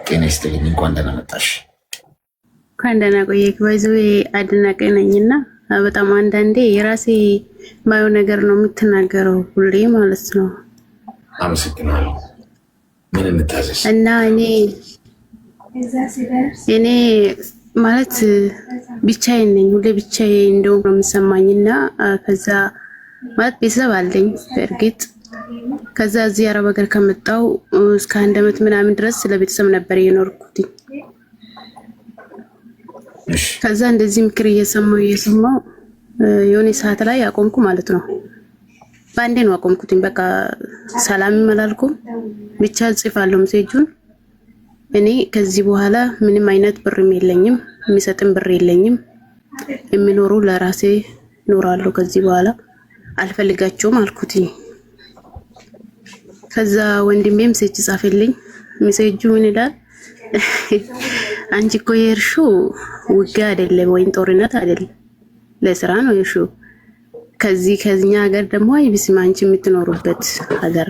ጤና ይስጥልኝ። እንኳን ደህና መጣሽ። እንኳን ደህና ቆየክ። ባይዘው አድናቂ ነኝና በጣም አንዳንዴ የራሴ ማየው ነገር ነው የምትናገረው ሁሌ ማለት ነው። አመሰግናለሁ። ምን እንታዘዝ? እና እኔ ማለት ብቻዬን ነኝ፣ ሁሌ ብቻዬን እንደው ነው የምሰማኝና ከዛ ማለት ቤተሰብ አለኝ በእርግጥ ከዛ እዚህ አረብ ሀገር ከመጣው እስከ 1 አመት ምናምን ድረስ ስለቤተሰብ ነበር የኖርኩት። ከዛ እንደዚህ ምክር እየሰማው የሆነ ሰዓት ላይ አቆምኩ ማለት ነው። ባንዴ ነው አቆምኩት። በቃ ሰላም አላልኩም፣ ብቻ ጽፋለሁ ሜሴጁን። እኔ ከዚህ በኋላ ምንም አይነት ብርም የለኝም፣ የሚሰጥም ብር የለኝም፣ የሚኖረው ለራሴ ኖራለሁ። ከዚህ በኋላ አልፈልጋቸውም አልኩት። ከዛ ወንድሜም ሜሴጅ ጻፈልኝ። ሜሴጁ ምን ይላል? አንቺ እኮ የሄድሽው ውጊያ አይደለም ወይም ጦርነት አይደለም፣ ለስራ ነው የሄድሽው። ከዚህኛ ሀገር ደግሞ አይብስም አንቺ የምትኖሩበት ሀገር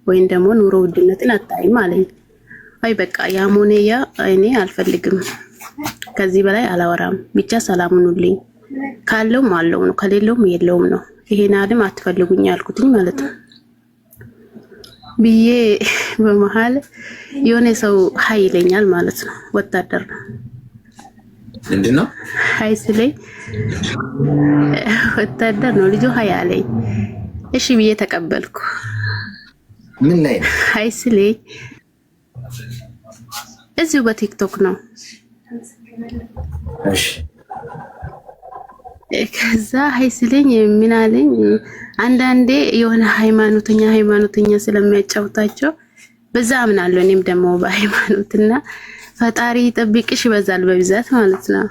ወይም ደግሞ ኑሮ ውድነትን አታይም አለኝ። አይ በቃ ያም ሆነ ያ እኔ አልፈልግም፣ ከዚህ በላይ አላወራም፣ ብቻ ሰላም ሁኑልኝ፣ ካለውም አለው ነው ከሌለውም የለውም ነው፣ ይሄን አለም አትፈልጉኝ አልኩትኝ ማለት ነው ብዬ በመሃል የሆነ ሰው ሀይ ይለኛል ማለት ነው። ወታደር ነው ምንድነው ሀይ ስለኝ ወታደር ነው ልጁ ሀይ አለኝ። እሺ ብዬ ተቀበልኩ። ምን ላይ ነው ሀይ ስለኝ? እዚሁ በቲክቶክ ነው። እሺ ከዛ ሀይ ስለኝ ምን አለኝ? አንዳንዴ የሆነ ሃይማኖተኛ ስለሚያጫውታቸው በዛ አምናለሁ። እኔም ደግሞ በሃይማኖትና ፈጣሪ ይጠብቅሽ ይበዛል በብዛት ማለት ነው።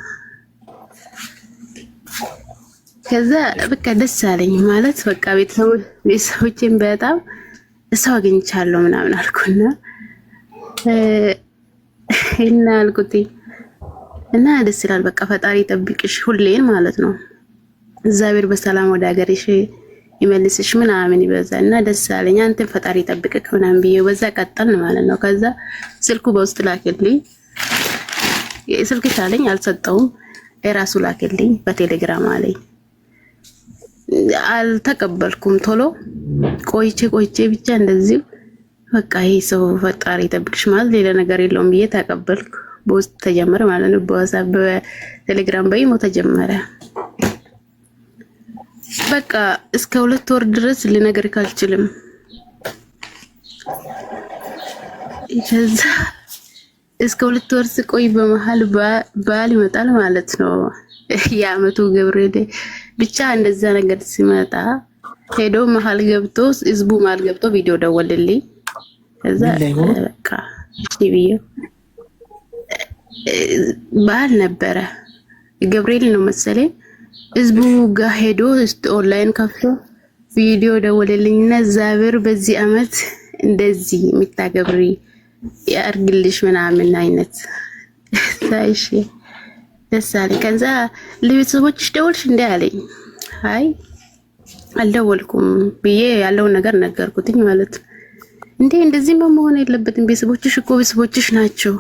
ከዛ በቃ ደስ አለኝ ማለት በቃ ቤተሰቦቼን በጣም ሰው አግኝቻለሁ ምናምን አልኩና እና ደስ ይላል። በቃ ፈጣሪ ይጠብቅሽ ሁሌን ማለት ነው። እግዚአብሔር በሰላም ወደ ሀገርሽ ይመልስሽ ምናምን ይበዛል እና ደስ አለኝ። አንተን ፈጣሪ ይጠብቅክ ምናምን ብዬ በዛ ቀጠልን ማለት ነው። ከዛ ስልኩ በውስጥ ላከልኝ። ስልክ ካለኝ አልሰጠውም፣ የራሱ ላከልኝ በቴሌግራም አለኝ። አልተቀበልኩም። ቶሎ ቆይቼ ብቻ እንደዚህ በቃ ይሄ ሰው ፈጣሪ ይጠብቅሽ ማለት ሌላ ነገር የለውም ብዬ ተቀበልኩ። በውስጥ ተጀመረ ማለት ነው። በዋትስአፕ በቴሌግራም በኢሞ ተጀመረ። በቃ እስከ 2 ወር ድረስ ልነግርህ አልችልም። ከዛ እስከ 2 ወር ስቆይ በመሃል ባል ይመጣል ማለት ነው። የአመቱ ገብርኤል ብቻ እንደዛ ነገር ሲመጣ ሄዶ መሃል ገብቶ ህዝቡ መሃል ገብቶ ቪዲዮ ደወልልኝ። ከዛ በቃ ቲቪው ባል ነበረ ገብርኤል ነው መሰለኝ። ህዝቡ ጋር ሄዶ ኦንላይን ከፍቶ ቪዲዮ ደወለልኝና እግዚአብሔር በዚህ አመት እንደዚህ የምታገብሪ ያርግልሽ ምናምን አይነት ሳይሽ ደስ አለኝ። ከዛ ለቤተሰቦችሽ ደወልሽ እንዴ አለኝ። አይ አልደወልኩም ብዬ ያለውን ነገር ነገርኩትኝ ማለት ነው። እንዴ እንደዚህ መሆን የለበትም ቤተሰቦችሽ እኮ ቤተሰቦችሽ ናቸው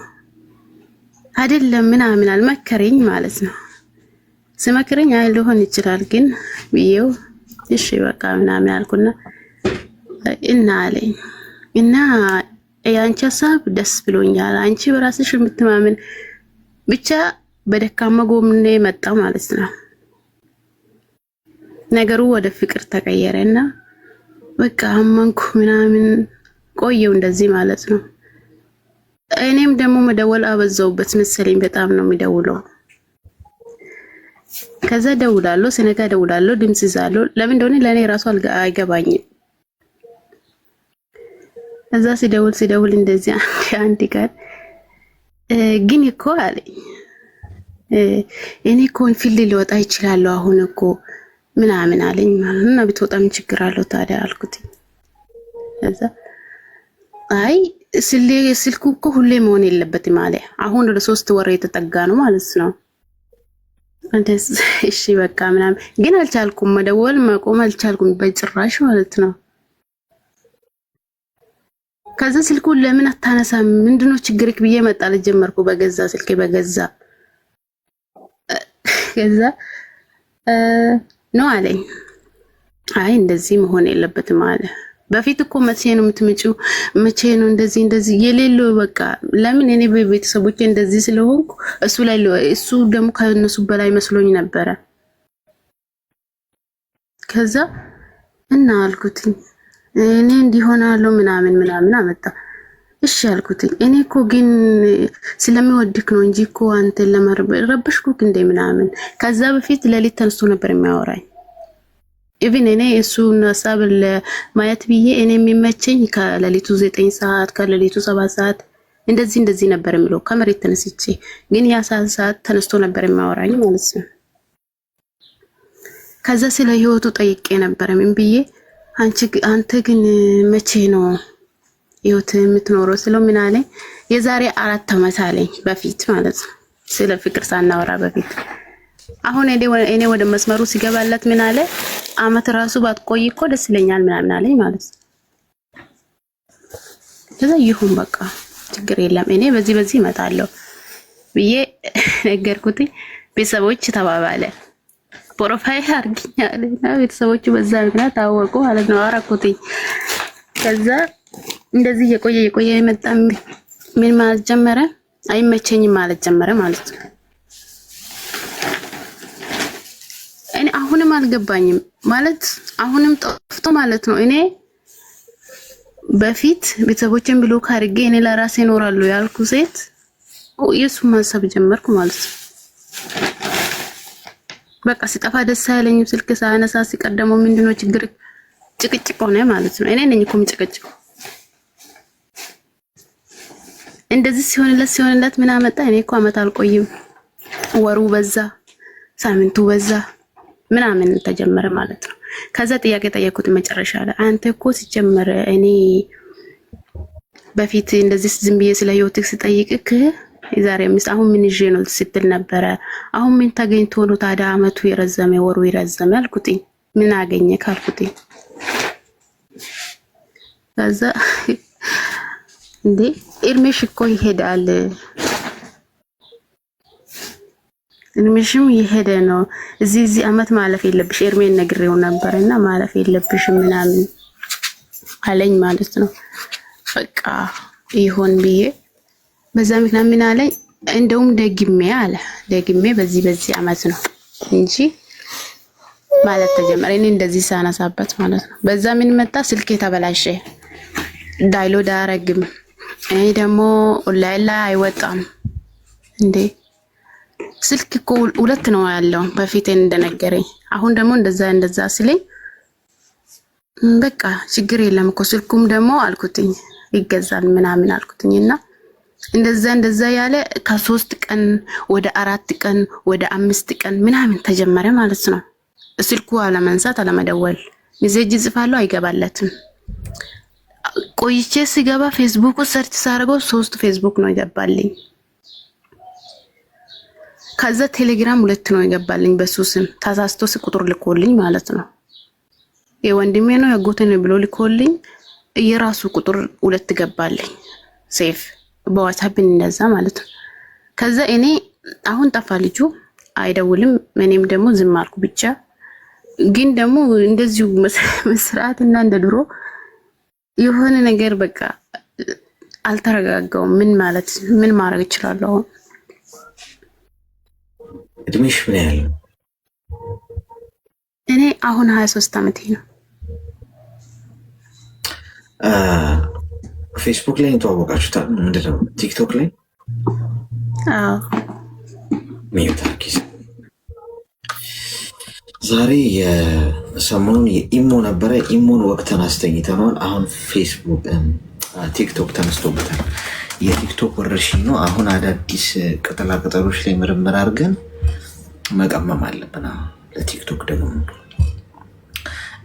አይደለም ምናምን አልመከረኝ ማለት ነው። ስመክረኝ አይ ሊሆን ይችላል ግን ብዬው እሺ በቃ ምናምን አልኩና እና አለኝ እና ያንቺ ሀሳብ ደስ ብሎኛል፣ አንቺ በራስሽ የምትማምን ብቻ በደካማ ጎምኔ መጣ ማለት ነው። ነገሩ ወደ ፍቅር ተቀየረና በቃ አመንኩ ምናምን ቆየው እንደዚህ ማለት ነው። እኔም ደግሞ መደወል አበዛውበት መሰለኝ፣ በጣም ነው የሚደውለው። ከዛ ደውላለሁ፣ ስነጋ ደውላለሁ፣ ድምጽ ይዛለሁ። ለምን እንደሆነ ለኔ ራሱ አይገባኝም። ከዛ ሲደውል እንደዚህ አንድ ቀን ግን እኮ አለኝ እኔ እኮ ፊልድ ሊወጣ ይችላል አሁን እኮ ምናምን አለኝ ማለት ነው። ብትወጣም ችግር አለው ታዲያ አልኩት። ከዛ አይ ስልኩ እኮ ሁሌ መሆን የለበትም አለ። አሁን ወደ 3 ወር የተጠጋ ነው ማለት ነው። እሺ በቃ ምናምን ግን አልቻልኩም፣ መደወል መቆም አልቻልኩም በጭራሽ ማለት ነው። ከዛ ስልኩን ለምን አታነሳም ምንድነው ችግርክ ብዬ መጣል ጀመርኩ በገዛ ስልኬ በገዛ ከዛ ነው አለኝ አይ እንደዚህ መሆን የለበትም አለ በፊት እኮ መቼ ነው የምትመጪው መቼ ነው እንደዚህ የሌለው በቃ ለምን እኔ በቤተሰቦቼ እንደዚህ ስለሆንኩ እሱ ደግሞ ከነሱ በላይ መስሎኝ ነበረ ከዛ እና አልኩት እኔ እንዲሆናለሁ ምናምን አመጣ እሺ አልኩት እኔ እኮ ግን ስለሚወድክ ነው እንጂ እኮ አንተ ለማረበሽኩክ እንደ ምናምን ከዛ በፊት ለሊት ተነስቶ ነበር የሚያወራኝ ኢቭን እኔ እሱን ሐሳብ ለማየት ብዬ እኔ የሚመቸኝ ከለሊቱ 9 ሰዓት ከለሊቱ 7 ሰዓት እንደዚህ ነበር የሚለው ከመሬት ተነስቼ ግን ያ ሰዓት ተነስቶ ነበር የሚያወራኝ ማለት ነው ከዛ ስለ ህይወቱ ጠይቄ ነበር ምን ብዬ አንተ ግን መቼ ነው ህይወት የምትኖረው ስለው ምን አለኝ የዛሬ 4 አመት አለኝ በፊት ማለት ነው ስለ ፍቅር ሳናወራ በፊት አሁን እኔ ወደ መስመሩ ሲገባለት ምን አለ አመት ራሱ ባትቆይ እኮ ደስ ይለኛል ምናምን አለኝ ማለት ነው ከዛ ይሁን በቃ ችግር የለም እኔ በዚህ እመጣለሁ ብዬ ነገርኩት ቤተሰቦች ተባባለ ፕሮፋይል አርግኛለና ቤተሰቦቹ በዛ ምክንያት ታወቁ ማለት ነው አራኩት ከዛ እንደዚህ የቆየ የመጣ ምን ማለት ጀመረ አይመቸኝም ማለት ጀመረ ማለት ነው እኔ አሁንም አልገባኝም ማለት አሁንም ጠፍቶ ማለት ነው እኔ በፊት ቤተሰቦቼን ብሎ ካርጌ እኔ ለራሴ እኖራለሁ ያልኩ ሴት ኢየሱስ ማሰብ ጀመርኩ ማለት ነው በቃ ሲጠፋ ደስ አይለኝም ስልክ ሳነሳ ሲቀደመው ምንድነው ችግር ጭቅጭቅ ሆነ ማለት ነው እኔ ነኝ እኮ ምጭቅጭቅ እንደዚህ ሲሆንለት ምን አመጣ እኔ እኮ አመት አልቆይም ወሩ በዛ ሳምንቱ በዛ ምናምን ተጀመረ ማለት ነው ከዛ ጥያቄ ጠየቁት መጨረሻ ላይ አንተ እኮ ሲጀመር እኔ በፊት እንደዚህ ዝም ብዬ ስለ ህይወትክ ስጠይቅክ የዛሬ 5 አሁን ምን ይዤ ነው ስትል ነበር አሁን ምን ተገኝቶ ነው ታዲያ አመቱ የረዘመ ወሩ የረዘመ አልኩት ምን አገኘ ካልኩት ከዛ እንዴ እርሜሽ እኮ ይሄዳል እርሜሽም ይሄደ ነው እዚህ አመት ማለፍ የለብሽ እርሜን ነግሬው ነበርና ማለፍ የለብሽም ምናምን አለኝ ማለት ነው በቃ ይሆን ብዬ በዛ ምክንያት ምን አለኝ እንደውም ደግሜ በዚህ አመት ነው እንጂ ማለት ተጀመረ እኔ እንደዚህ ሳናሳበት ማለት ነው በዛ ምን መጣ ስልኬ ተበላሸ ዳይሎድ አረግም እኔ ደግሞ ኦንላይን ላይ አይወጣም እንዴ ስልክ እኮ 2 ነው ያለው በፊት እንደነገረኝ አሁን ደግሞ እንደዛ ሲለኝ በቃ ችግር የለም እኮ ስልኩም ደግሞ አልኩትኝ ይገዛል ምናምን አልኩትኝና እንደዛ ያለ ከ3 ቀን ወደ 4 ቀን ወደ 5 ቀን ምናምን ተጀመረ ማለት ነው ስልኩ አለመንሳት አለመደወል ሜሴጅ ጽፋለሁ አይገባለትም ቆይቼ ሲገባ ፌስቡክ ሰርች ሳረገው 3 ፌስቡክ ነው ይገባልኝ ከዛ ቴሌግራም 2 ነው ይገባልኝ በሱ ስም ታሳስቶ ቁጥር ልኮልኝ ማለት ነው የወንድሜ ነው ያጎቴ ነው ብሎ ልኮልኝ የራሱ ቁጥር 2 ገባልኝ ሴፍ በዋትስአፕ እንደዛ ማለት ነው ከዛ እኔ አሁን ጠፋ ልጁ አይደውልም እኔም ደግሞ ዝም አልኩ ብቻ ግን ደግሞ እንደዚሁ መስራትና እንደ ድሮ የሆነ ነገር በቃ አልተረጋጋውም ምን ማድረግ እችላለሁ እድሜሽ ምን ያህል እኔ አሁን 23 አመቴ ነው ፌስቡክ ላይ ተዋወቃችሁታ ምንድነው ቲክቶክ ላይ አዎ ሚውታኪስ ዛሬ የሰሞኑን የኢሞ ነበረ ኢሞን ወቅተን አስተኝተናል አሁን ፌስቡክ ቲክቶክ ተነስቶበታል የቲክቶክ ወረርሽኝ ነው አሁን አዳዲስ ቅጠላ ቅጠሎች ላይ ምርምር አድርገን መቀመም አለብን ለቲክቶክ ደግሞ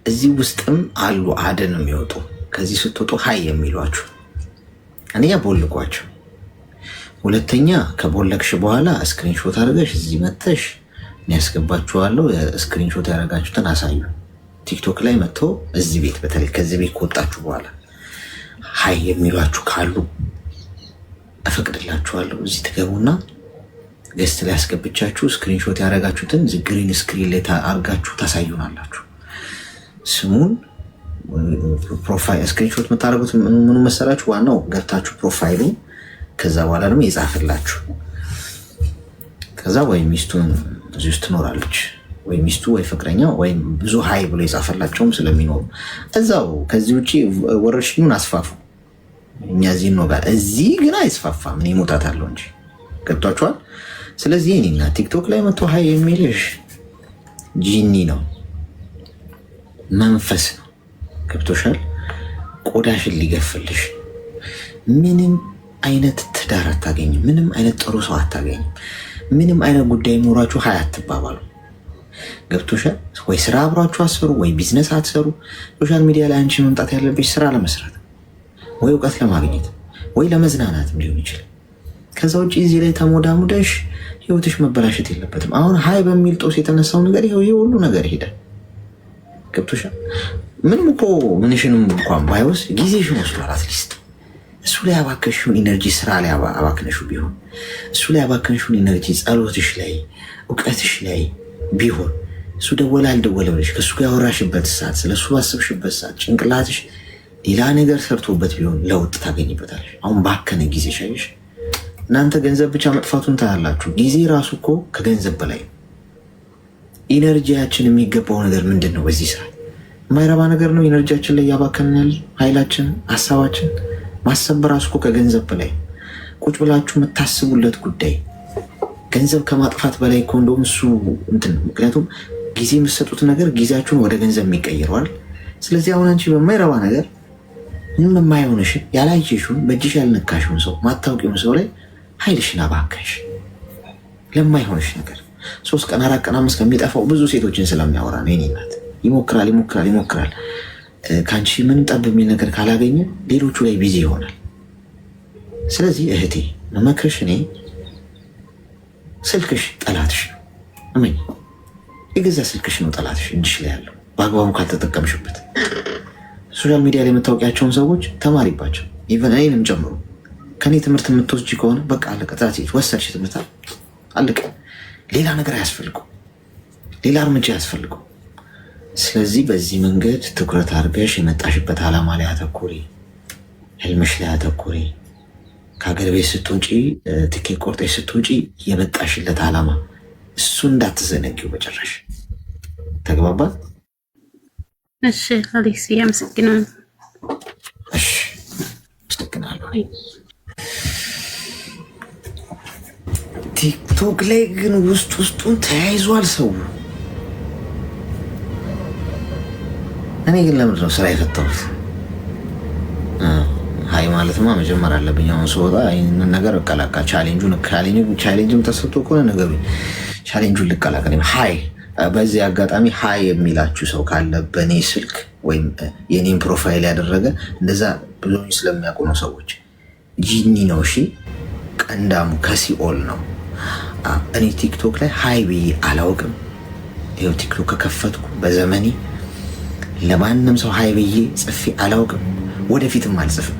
እዚህ ውስጥም አሉ አደን የሚወጡ ከዚህ ስትወጡ ሃይ የሚሏችሁ አንደኛ ቦልቋቸው ሁለተኛ ከቦለክሽ በኋላ ስክሪንሾት አድርገሽ እዚህ መተሽ ያስገባችኋለሁ ስክሪንሾት ያደረጋችሁትን አሳዩ ቲክቶክ ላይ መጥቶ እዚህ ቤት በተለይ ከዚህ ቤት ከወጣችሁ በኋላ ሃይ የሚሏችሁ ካሉ እፈቅድላችኋለሁ። እዚህ ትገቡና ገስት ላይ ያስገብቻችሁ ስክሪንሾት ያደረጋችሁትን ግሪን ስክሪን ላይ አርጋችሁ ታሳዩናላችሁ። ስሙን ፕሮፋይል ስክሪንሾት የምታደርጉት ምኑ መሰላችሁ? ዋናው ገብታችሁ ፕሮፋይሉ፣ ከዛ በኋላ ደግሞ የጻፈላችሁ፣ ከዛ ወይ ሚስቱን እዚህ ውስጥ ትኖራለች ወይ ሚስቱ ወይ ፍቅረኛ ወይም ብዙ ሃይ ብሎ የጻፈላቸውም ስለሚኖሩ እዛው። ከዚህ ውጭ ወረርሽኙን አስፋፉ። እኛ እዚህ ነው ጋር እዚህ ግን አይስፋፋም። እኔ ሞታት አለው እንጂ ገብቷችኋል። ስለዚህ እኔና ቲክቶክ ላይ መጥቶ ሃይ የሚልሽ ጂኒ ነው፣ መንፈስ ነው። ገብቶሻል። ቆዳሽን ሊገፍልሽ። ምንም አይነት ትዳር አታገኝም። ምንም አይነት ጥሩ ሰው አታገኝም። ምንም አይነት ጉዳይ ኖራችሁ ሃይ አትባባሉ። ገብቶሻል። ወይ ስራ አብሯችሁ አሰሩ፣ ወይ ቢዝነስ አትሰሩ። ሶሻል ሚዲያ ላይ አንቺ መምጣት ያለብሽ ስራ ለመስራት ወይ እውቀት ለማግኘት ወይ ለመዝናናትም ሊሆን ይችላል። ከዛ ውጭ እዚህ ላይ ተሞዳሙደሽ ህይወትሽ መበላሸት የለበትም። አሁን ሃይ በሚል ጦስ የተነሳው ነገር ይሄ ሁሉ ነገር ይሄዳል። ገብቶሻል። ምንም እኮ ምንሽንም እንኳን ባይወስድ ጊዜሽን ወስዷል። አትሊስት እሱ ላይ ያባከንሽውን ኢነርጂ ስራ ላይ አባክነሹ ቢሆን እሱ ላይ ያባከንሽውን ኢነርጂ ጸሎትሽ ላይ እውቀትሽ ላይ ቢሆን እሱ ደወለ አልደወለ ብለሽ ከእሱ ጋር ያወራሽበት ሰዓት ስለሱ ባሰብሽበት ሰዓት ጭንቅላትሽ ሌላ ነገር ሰርቶበት ቢሆን ለውጥ ታገኝበታለሽ። አሁን ባከነ ጊዜ ሻይሽ እናንተ ገንዘብ ብቻ መጥፋቱን ታያላችሁ። ጊዜ ራሱ እኮ ከገንዘብ በላይ ነው። ኢነርጂያችን የሚገባው ነገር ምንድን ነው? በዚህ ሰዓት የማይረባ ነገር ነው ኢነርጂያችን ላይ ያባከንን ያለ ኃይላችን፣ ሀሳባችን ማሰብ በራሱ እኮ ከገንዘብ በላይ ቁጭ ብላችሁ የምታስቡለት ጉዳይ ገንዘብ ከማጥፋት በላይ እኮ እንደውም እሱ እንትን። ምክንያቱም ጊዜ የምትሰጡት ነገር ጊዜያችሁን ወደ ገንዘብ የሚቀይረዋል። ስለዚህ አሁን አንቺ በማይረባ ነገር ምንም የማይሆንሽን ያላየሽውን በእጅሽ ያልነካሽውን ሰው ማታውቂውን ሰው ላይ ኃይልሽን አባከንሽ ለማይሆንሽ ነገር 3 ቀን 4 ቀን 5 ከሚጠፋው ብዙ ሴቶችን ስለሚያወራ ነው። የኔ እናት ይሞክራል። ከአንቺ ምንም ጠብ የሚል ነገር ካላገኘ ሌሎቹ ላይ ቢዚ ይሆናል። ስለዚህ እህቴ መመክርሽ እኔ ስልክሽ ጠላትሽ ነው። እመኝ፣ የገዛ ስልክሽ ነው ጠላትሽ እጅሽ ላይ ያለው በአግባቡ ካልተጠቀምሽበት። ሶሻል ሚዲያ ላይ የምታወቂያቸውን ሰዎች ተማሪባቸው። ኢቨን እኔንም ጨምሮ ከኔ ትምህርት የምትወስጂ ከሆነ በቃ አለቀ። ወሰድሽ ትምህርት አለቀ። ሌላ ነገር አያስፈልገው፣ ሌላ እርምጃ አያስፈልገው። ስለዚህ በዚህ መንገድ ትኩረት አድርገሽ የመጣሽበት ዓላማ ላይ አተኩሪ፣ ህልምሽ ላይ አተኩሪ። ከሀገር ቤት ስትወጪ ትኬት ቆርጠሽ ስትወጪ የመጣሽለት ዓላማ እሱ እንዳትዘነጊው በጭራሽ። ተግባባል? እሺ አሌክስ አመሰግናለሁ። እሺ አመሰግናለሁ። ቲክቶክ ላይ ግን ውስጡን ተያይዟል ሰው። እኔ ግን ለምንድን ነው ስራ የፈታሁት? ሀይ ማለትማ መጀመር አለብኝ። አሁን ስወጣ ይህንን ነገር እቀላቀል። ቻሌንጅም ተሰጥቶ ከሆነ ነገሩ ቻሌንጁን ልቀላቀል። ሀይ በዚህ አጋጣሚ ሀይ የሚላችሁ ሰው ካለ በእኔ ስልክ ወይም የኔን ፕሮፋይል ያደረገ እንደዛ ብዙ ስለሚያውቁ ነው ሰዎች። ጂኒ ነው፣ እሺ ቀንዳሙ ከሲኦል ነው። እኔ ቲክቶክ ላይ ሀይ ብዬ አላውቅም። ይኸው ቲክቶክ ከከፈትኩ በዘመኔ ለማንም ሰው ሀይ ብዬ ጽፌ አላውቅም። ወደፊትም አልጽፍም።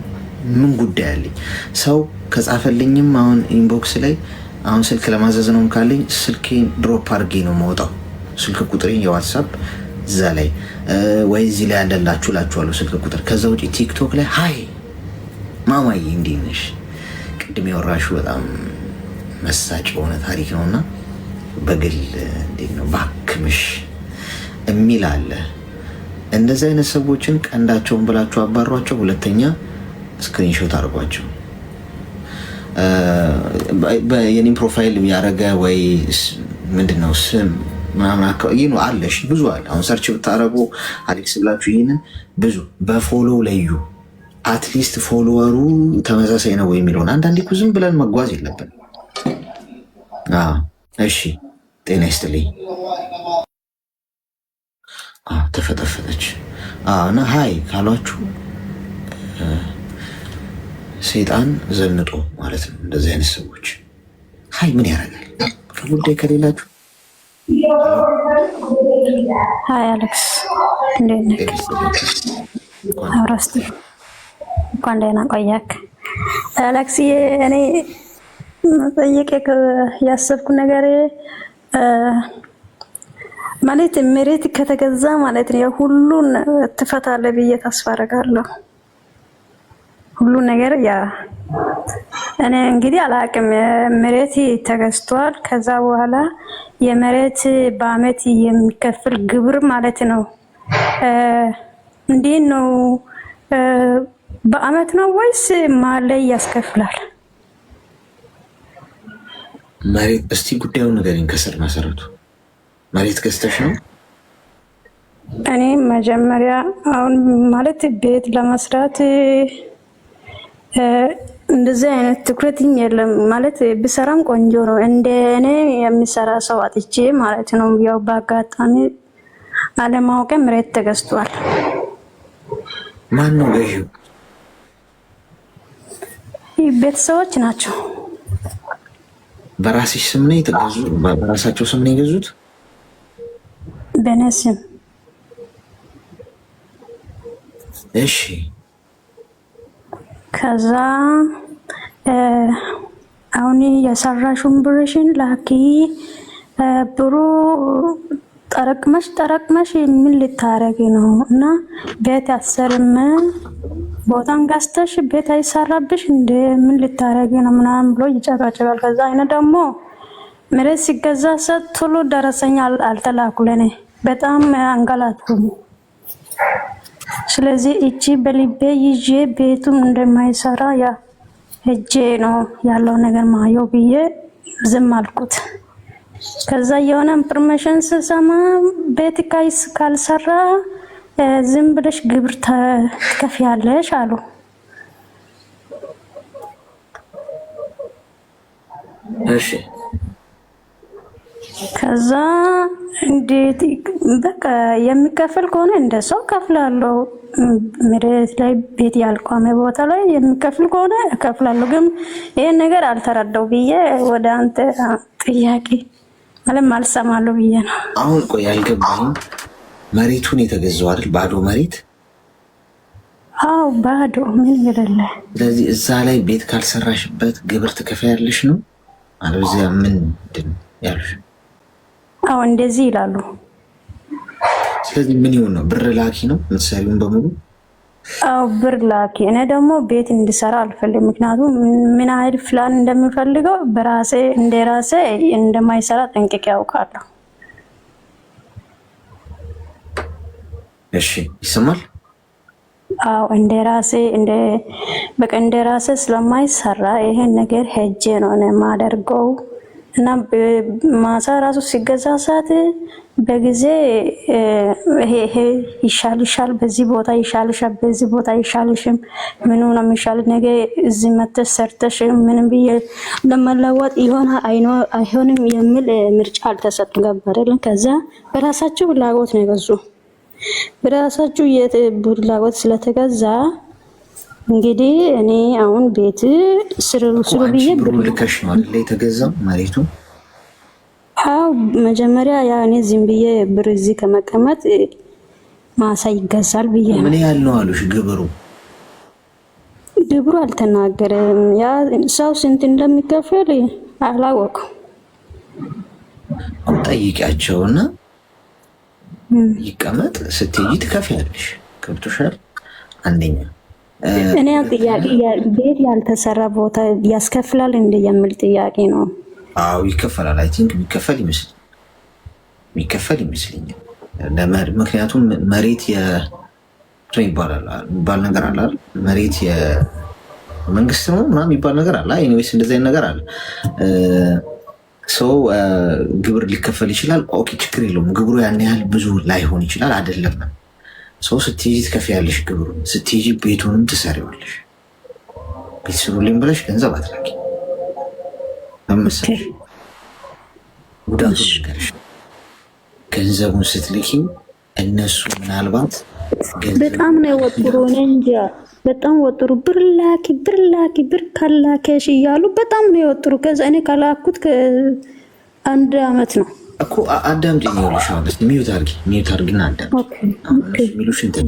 ምን ጉዳይ አለኝ? ሰው ከጻፈልኝም አሁን ኢንቦክስ ላይ አሁን ስልክ ለማዘዝ ነው ካለኝ ስልኬን ድሮፕ አድርጌ ነው መውጣው። ስልክ ቁጥሬን የዋትሳፕ እዛ ላይ ወይ እዚህ ላይ ያለላችሁ ላችኋለሁ ስልክ ቁጥር። ከዛ ውጭ ቲክቶክ ላይ ሀይ ማማዬ እንዴት ነሽ? ቅድም ያወራሹ በጣም መሳጭ የሆነ ታሪክ ነውና በግል እንዴት ነው ባክምሽ የሚል አለ። እንደዚህ አይነት ሰዎችን ቀንዳቸውን ብላችሁ አባሯቸው። ሁለተኛ ስክሪንሾት አድርጓቸው። የኔም ፕሮፋይል ያደረገ ወይ ምንድነው ስም ምናምን አካባቢ ነው አለሽ ብዙ አለ። አሁን ሰርች ብታረጉ አሌክስ ብላችሁ ይህንን ብዙ በፎሎ ለዩ። አትሊስት ፎሎወሩ ተመሳሳይ ነው የሚለውን አንዳንዴ እኮ ዝም ብለን መጓዝ የለብን። እሺ ጤና ይስጥልኝ። ተፈጠፈጠች እና ሀይ ካሏችሁ ሰይጣን ዘንጦ ማለት ነው። እንደዚህ አይነት ሰዎች ሀይ ምን ያደርጋል? ከጉዳይ ከሌላችሁ ሀይ አሌክስ እንዴት ነህ? አብራስቲ እንኳን ደህና ቆያክ አሌክስ። እኔ ጠይቄ ያሰብኩ ነገር ማለት መሬት ከተገዛ ማለት ነው ሁሉን ትፈታለህ ብዬ ተስፋ አደርጋለሁ። ሁሉ ነገር ያ እኔ እንግዲህ አላቅም። መሬት ተገዝቷል። ከዛ በኋላ የመሬት በአመት የሚከፍል ግብር ማለት ነው እንዴት ነው? በአመት ነው ወይስ መሀል ላይ ያስከፍላል? መሬት እስቲ ጉዳዩን ንገሪኝ ከስር መሰረቱ። መሬት ገዝተሽ ነው? እኔ መጀመሪያ አሁን ማለት ቤት ለመስራት እንደዚህ አይነት ትኩረትም የለም ማለት ብሰራም ቆንጆ ነው። እንደ እኔ የሚሰራ ሰው አጥቼ ማለት ነው። ያው በአጋጣሚ አለማወቅ መሬት ተገዝቷል። ማን ነው ገዢው? ቤተሰቦች ናቸው። በራስሽ ስም ነው የተገዙ? በራሳቸው ስም ነው የገዙት? በእኔ ስም። እሺ ከዛ አሁን የሰራሽውን ብርሽን ላኪ ብሩ ጠረቅመሽ ምን ልታረጊ ነው? እና ቤት አሰርም ቦታን ገዝተሽ ቤት አይሰራብሽ እንደ ምን ልታረጊ ነው ምናምን ብሎ ይጨቃጨቃል። ከዛ አይነ ደግሞ መሬት ሲገዛ ቶሎ ደረሰኝ አልተላኩልኝ። በጣም አንገላቱኝ። ስለዚህ እቺ በልቤ ይዤ ቤቱን እንደማይሰራ ያ እጄ ነው ያለው ነገር ማየው ብዬ ዝም አልኩት። ከዛ የሆነ ኢንፎርሜሽን ስሰማ ቤት ካልሰራ ዝም ብለሽ ግብር ትከፍያለሽ አሉ። እሺ ከዛ እንዴት በቃ የሚከፍል ከሆነ እንደ ሰው ከፍላለሁ። መሬት ላይ ቤት ያልቆመ ቦታ ላይ የሚከፍል ከሆነ እከፍላለሁ። ግን ይሄን ነገር አልተረዳው ብዬ ወደ አንተ ጥያቄ ማለት አልሰማለሁ ብዬ ነው። አሁን ቆይ አልገባኝም። መሬቱን የተገዛው አይደል? ባዶ መሬት? አዎ ባዶ ምን ይላል? ስለዚህ እዛ ላይ ቤት ካልሰራሽበት ግብር ትከፍያለሽ ነው? አለዚያ ምንድን ያሉሽ? አዎ እንደዚህ ይላሉ። ስለዚህ ምን ይሆን ነው? ብር ላኪ ነው የምትሰሪውን በሙሉ? አዎ ብር ላኪ። እኔ ደግሞ ቤት እንድሰራ አልፈልግም። ምክንያቱም ምን አይነት ፕላን እንደምፈልገው በራሴ እንደራሴ እንደማይሰራ ጠንቅቄ ያውቃለሁ። እሺ ይሰማል? አዎ እንደራሴ እንደራሴ ስለማይሰራ ይሄን ነገር ሄጄ ነው እኔ የማደርገው። እና ማሳ ራሱ ሲገዛ ሰዓት በጊዜ ይሄ ይሻልሻል፣ በዚህ ቦታ ይሻልሻል፣ በዚህ ቦታ ይሻልሽም፣ ምኑ ነው የሚሻል ነገ እዚህ መተሽ ሰርተሽ ምንም ብዬ ለመለወጥ አይሆንም የሚል ምርጫ አልተሰጠም። ገባረልን? ከዛ በራሳቸው ፍላጎት ነው የገዙ። በራሳቸው ፍላጎት ስለተገዛ እንግዲህ እኔ አሁን ቤት ስሩ ብዬ ብሩ ልከሽ ነው አይደል የተገዛው መሬቱ? አዎ መጀመሪያ ያ እኔ ዝም ብዬ ብር እዚህ ከመቀመጥ ማሳ ይገዛል ብዬ ነው። ምን ያህል ነው አሉሽ ግብሩ? ግብሩ አልተናገረም። ያ ሰው ስንት እንደሚከፈል አላወቅም። ጠይቂያቸውና ይቀመጥ ስትይ ትከፍያለሽ። ገብቶሻል? አንደኛ እኔ ጥያቄ ቤት ያልተሰራ ቦታ ያስከፍላል እንደ የሚል ጥያቄ ነው። አዎ ይከፈላል። አይ ቲንክ የሚከፈል ይመስለኛል። ምክንያቱም መሬት ይባል ነገር አለ። መሬት የመንግስት ነው ምናምን የሚባል ነገር አለ። ኤኒዌይስ እንደዚህ አይነት ነገር አለ። ሰው ግብር ሊከፈል ይችላል። ኦኬ ችግር የለውም። ግብሩ ያን ያህል ብዙ ላይሆን ይችላል። አይደለም ሰው ስትይጂ ትከፍያለሽ ግብሩን። ስትይጂ ቤቱንም ትሰሪዋለሽ። ቤት ስሩልኝ ብለሽ ገንዘብ አትላኪ። መመሰለሽ ጉዳቱ ነገርሽ ገንዘቡን ስትልኪ እነሱ ምናልባት በጣም ነው የወጥሩ። እንጃ በጣም ወጥሩ። ብር ላኪ ብር ካላከሽ እያሉ በጣም ነው የወጥሩ። ከዛ እኔ ካላኩት ከአንድ አመት ነው እኮ። አዳምጪኝ ይኸውልሽ፣ አሁን ሚዩት አድርጊና አዳምጪኝ። ሚሉሽ እንትን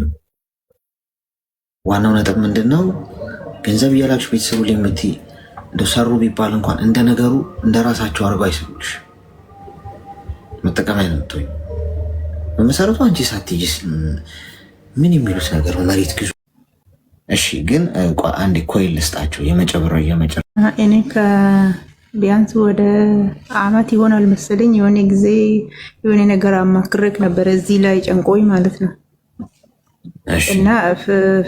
ዋናው ነጥብ ምንድነው? ገንዘብ እያላችሁ ቤተሰቡ ላይ እንደው ሰሩ ቢባል እንኳን እንደ ነገሩ እንደ ራሳቸው አድርገው አይሰሩልሽ። መጠቀሚያ ነው የምትሆኝ። በመሰረቱ አንቺ ሳትይጂስ ምን የሚሉት ነገር ነው? መሬት ግዙ። እሺ ግን አንዴ ኮይል ልስጣቸው። እኔ ቢያንስ ወደ አመት ይሆናል መሰለኝ የሆነ ጊዜ የሆነ ነገር አማክረክ ነበር እዚህ ላይ ጨንቆኝ ማለት ነው። እና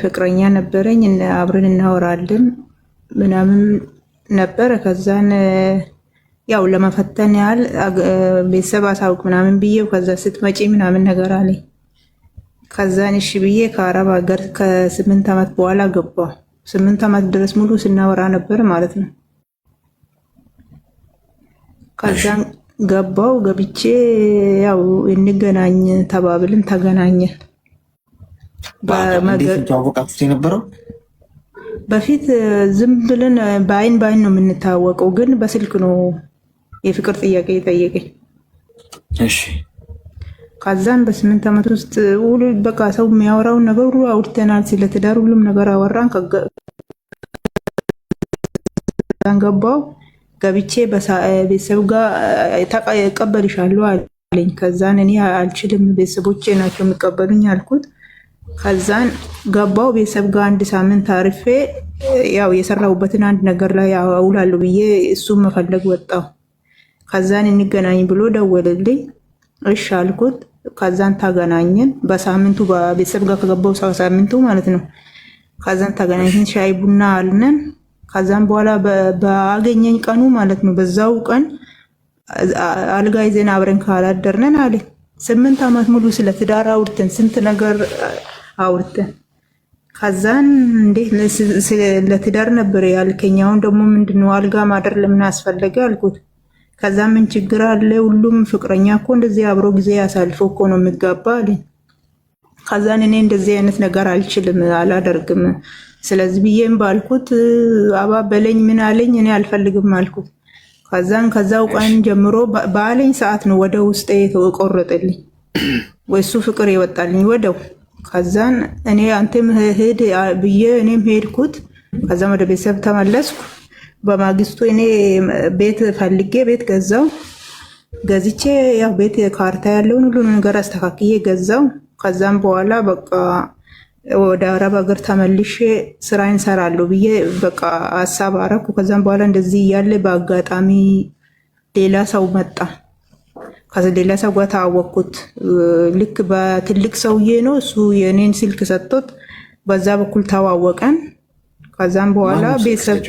ፍቅረኛ ነበረኝ እና አብረን እናወራለን ምናምን ነበረ። ከዛን ያው ለመፈተን ያህል ቤተሰብ አሳውቅ ምናምን ብዬው ከዛ ስትመጪ ምናምን ነገር አለኝ። ከዛን እሺ ብዬ ከአረብ ሀገር ከ8 ዓመት በኋላ ገባሁ። 8 ዓመት ድረስ ሙሉ ስናወራ ነበር ማለት ነው። ከዛን ገባው ገብቼ ያው እንገናኝ ተባብልን ተገናኘን። በፊት ዝም ብለን በአይን ነው የምንታወቀው፣ ግን በስልክ ነው የፍቅር ጥያቄ ጠየቀኝ። እሺ ከዛን በ8 ዓመት ውስጥ ሁሉ በቃ ሰው የሚያወራውን ነገር ሁሉ አውርተናል። ስለ ትዳር ሁሉም ነገር አወራን። ከዛን ገባው ገብቼ ቤተሰብ ጋር እቀበልሻለሁ አለኝ። ከዛን እኔ አልችልም ቤተሰቦቼ ናቸው የሚቀበሉኝ አልኩት። ከዛን ገባው ቤተሰብ ጋር 1 ሳምንት አርፌ ያው የሰራሁበትን አንድ ነገር ላይ አውላለሁ ብዬ እሱም መፈለግ ወጣው። ከዛን እንገናኝ ብሎ ደወለልኝ። እሺ አልኩት። ከዛን ተገናኘን። በሳምንቱ በቤተሰብ ጋር ከገባው ሳምንቱ ማለት ነው። ከዛን ተገናኘን፣ ሻይ ቡና አልነን። ከዛን በኋላ በአገኘኝ ቀኑ ማለት ነው በዛው ቀን አልጋ ይዘን አብረን ካላደርነን አለ 8 ዓመት ሙሉ ስለ ትዳር አውርተን ስንት ነገር አውርተን ከዛን እንዴት ለትዳር ነበር ያልከኝ፣ አሁን ደግሞ ምንድነው አልጋ ማደር ለምን አስፈለገ አልኩት። ከዛ ምን ችግር አለ? ሁሉም ፍቅረኛ እኮ እንደዚህ አብሮ ጊዜ ያሳልፎ እኮ ነው የሚጋባ አለኝ። ከዛን እኔ እንደዚህ አይነት ነገር አልችልም አላደርግም፣ ስለዚህ ብዬም ባልኩት አባበለኝ ምን አለኝ፣ እኔ አልፈልግም አልኩት። ከዛን ከዛው ቀን ጀምሮ ባለኝ ሰዓት ነው ወደ ውስጤ ተቆረጠልኝ ወይሱ ፍቅር ይወጣልኝ ወደው። ከዛን እኔ አንተም ሄድ ብዬ እኔም ሄድኩት። ከዛም ወደ ቤተሰብ ተመለስኩ። በማግስቱ እኔ ቤት ፈልጌ ቤት ገዛው። ገዝቼ ያው ቤት ካርታ ያለውን ሁሉ ነገር አስተካክዬ ገዛው። ከዛም በኋላ በቃ ወደ አረብ ሀገር ተመልሼ ስራዬን ሰራለሁ ብዬ በቃ ሀሳብ አረኩ። ከዛም በኋላ እንደዚህ እያለ በአጋጣሚ ሌላ ሰው መጣ። ከዛ ሌላ ሰው ጋር ተዋወቅኩት። ልክ በትልቅ ሰውዬ ነው እሱ የኔን ስልክ ሰጥቶት በዛ በኩል ተዋወቀን። ከዛም በኋላ ቤተሰብ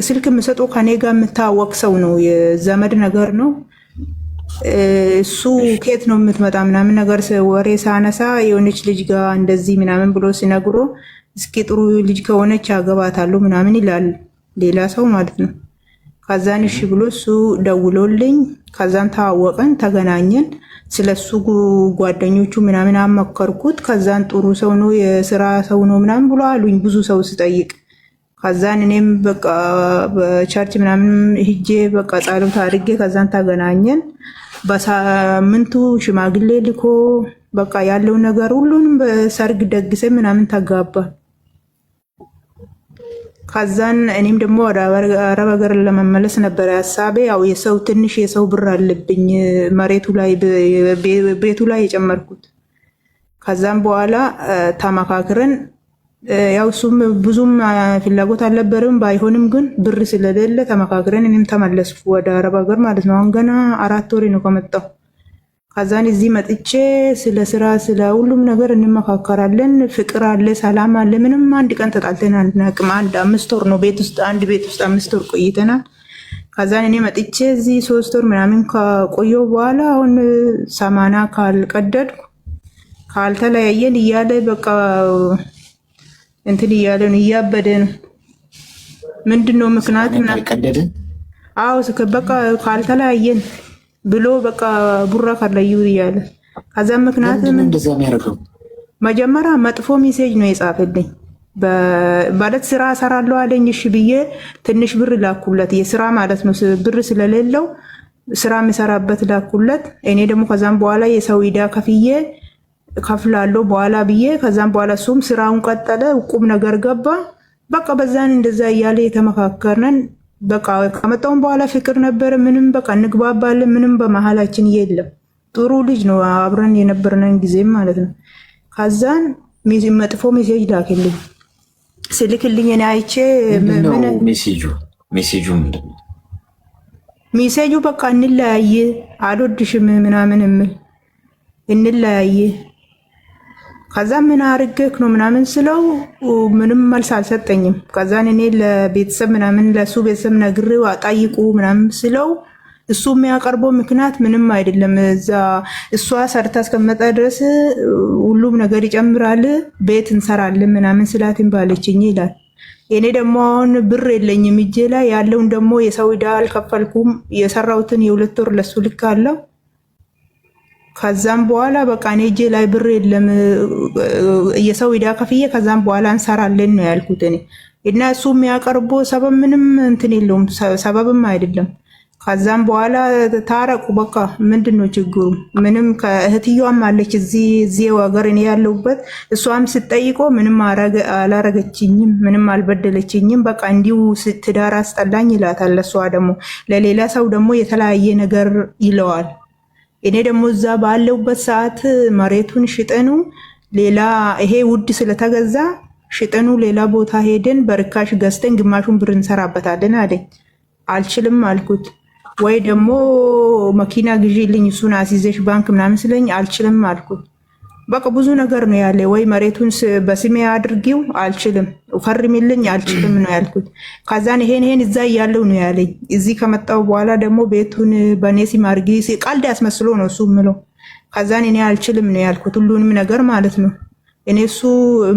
ስልክ የምሰጠው ከኔ ጋር የምታወቅ ሰው ነው፣ የዘመድ ነገር ነው። እሱ ከየት ነው የምትመጣ ምናምን ነገር ወሬ ሳነሳ የሆነች ልጅ ጋር እንደዚህ ምናምን ብሎ ሲነግሮ እስኪ ጥሩ ልጅ ከሆነች አገባታለሁ ምናምን ይላል ሌላ ሰው ማለት ነው። ከዛን እሺ ብሎ እሱ ደውሎልኝ ከዛን ተዋወቀን፣ ተገናኘን። ስለሱ ጓደኞቹ ምናምን አመከርኩት። ከዛን ጥሩ ሰው ነው የስራ ሰው ነው ምናምን ብሎ አሉኝ ብዙ ሰው ስጠይቅ። ከዛን እኔም በቃ በቸርች ምናምን ሂጄ በቃ ጸሎት አድርጌ ከዛን ተገናኘን። በሳምንቱ ሽማግሌ ልኮ በቃ ያለው ነገር ሁሉንም በሰርግ ደግሰ ምናምን ተጋባ። ከዛን እኔም ደግሞ ወደ አረብ ሀገር ለመመለስ ነበር ሐሳቤ። ያው የሰው ትንሽ የሰው ብር አለብኝ መሬቱ ላይ ቤቱ ላይ የጨመርኩት። ከዛን በኋላ ተመካክረን ያው እሱም ብዙም ፍላጎት አልነበረም፣ ባይሆንም ግን ብር ስለሌለ ተመካክረን እኔም ተመለስኩ ወደ አረብ ሀገር ማለት ነው። አሁን ገና 4 ወር ነው ከመጣሁ። ከዛን እዚህ መጥቼ ስለ ስራ ስለ ሁሉም ነገር እንመካከራለን። ፍቅር አለ፣ ሰላም አለ። ምንም አንድ ቀን ተጣልተን አናውቅም። 5 ወር ነው አንድ ቤት ውስጥ 5 ወር ቆይተናል። ከዛን እኔ መጥቼ እዚህ 3 ወር ምናምን ከቆየሁ በኋላ አሁን 80 ካልቀደድኩ ካልተለያየን እያለ በቃ እንትን እያለ ነው እያበደ ነው። ምንድነው ምክንያት እና ቀደደን? አዎ በቃ ካልተለያየን ብሎ በቃ ቡራ ካለዩ እያለ ከዛ ምክንያት እንደዛ የሚያደርገው መጀመሪያ መጥፎ ሜሴጅ ነው የጻፈልኝ። ማለት ስራ ሰራለሁ አለኝ። እሺ ብዬ ትንሽ ብር ላኩለት፣ የስራ ማለት ነው ብር ስለሌለው ስራ የሚሰራበት ላኩለት። እኔ ደግሞ ከዛም በኋላ የሰው ዕዳ ከፍዬ ከፍላለሁ በኋላ ብዬ ከዛም በኋላ እሱም ስራውን ቀጠለ፣ ቁም ነገር ገባ። በቃ በዛን እንደዛ እያለ የተመካከርነን በቃ ከመጣውን በኋላ ፍቅር ነበረ። ምንም በቃ እንግባባለን። ምንም በመሀላችን የለም። ጥሩ ልጅ ነው አብረን የነበርነን ጊዜም ማለት ነው። ከዛን መጥፎ ሜሴጅ ላክልኝ። ስልክልኝ እኔ አይቼ ሜሴጁ ምንድን ነው? ሜሴጁ በቃ እንለያየ፣ አልወድሽም ምናምን የምል እንለያየ። ከዛ ምን አርገክ ነው ምናምን ስለው ምንም መልስ አልሰጠኝም። ከዛን እኔ ለቤተሰብ ምናምን ለሱ ቤተሰብ ነግሬው ጠይቁ ምናምን ስለው እሱ የሚያቀርበው ምክንያት ምንም አይደለም። እዛ እሷ ሰርታ እስከመጣ ድረስ ሁሉም ነገር ይጨምራል፣ ቤት እንሰራለን ምናምን ስላትን ባለችኝ ይላል። እኔ ደግሞ አሁን ብር የለኝም እጄ ላይ ያለውን ደግሞ የሰው ዕዳ አልከፈልኩም። የሰራሁትን የ2 ወር ለሱ ልክ አለው። ከዛም በኋላ በቃ እኔ እጄ ላይ ብር የለም የሰው ዕዳ ከፍዬ ከዛም በኋላ እንሰራለን ነው ያልኩት እኔ እና እሱ የሚያቀርበው ሰበብ ምንም እንትን የለውም፣ ሰበብም አይደለም። ከዛም በኋላ ታረቁ። በቃ ምንድነው ችግሩ? ምንም ከእህትየዋም አለች እዚህ ሀገር እኔ ያለሁበት። እሷም ስትጠይቆ ምንም አላረገችኝም፣ ምንም አልበደለችኝም። በቃ እንዲሁ ትዳር አስጠላኝ ይላታል። እሷ ደግሞ ለሌላ ሰው ደግሞ የተለያየ ነገር ይለዋል። እኔ ደግሞ እዛ ባለሁበት ሰዓት መሬቱን ሽጠኑ ሌላ ይሄ ውድ ስለተገዛ ሽጠኑ ሌላ ቦታ ሄደን በርካሽ ገዝተን ግማሹን ብር እንሰራበታለን አለኝ። አልችልም አልኩት። ወይ ደግሞ መኪና ግዢልኝ እሱን አስይዘሽ ባንክ ምናምን ስለኝ አልችልም አልኩት። በቃ ብዙ ነገር ነው ያለ። ወይ መሬቱን በስሜ አድርጊው አልችልም፣ ፈርሚልኝ አልችልም ነው ያልኩት። ከዛን ይሄን እዛ እያለው ነው ያለኝ። እዚህ ከመጣው በኋላ ደግሞ ቤቱን በኔ ስም አድርጊ ቀልድ ያስመስሎ ነው እሱ ምለው። ከዛን እኔ አልችልም ነው ያልኩት፣ ሁሉንም ነገር ማለት ነው። እኔ እሱ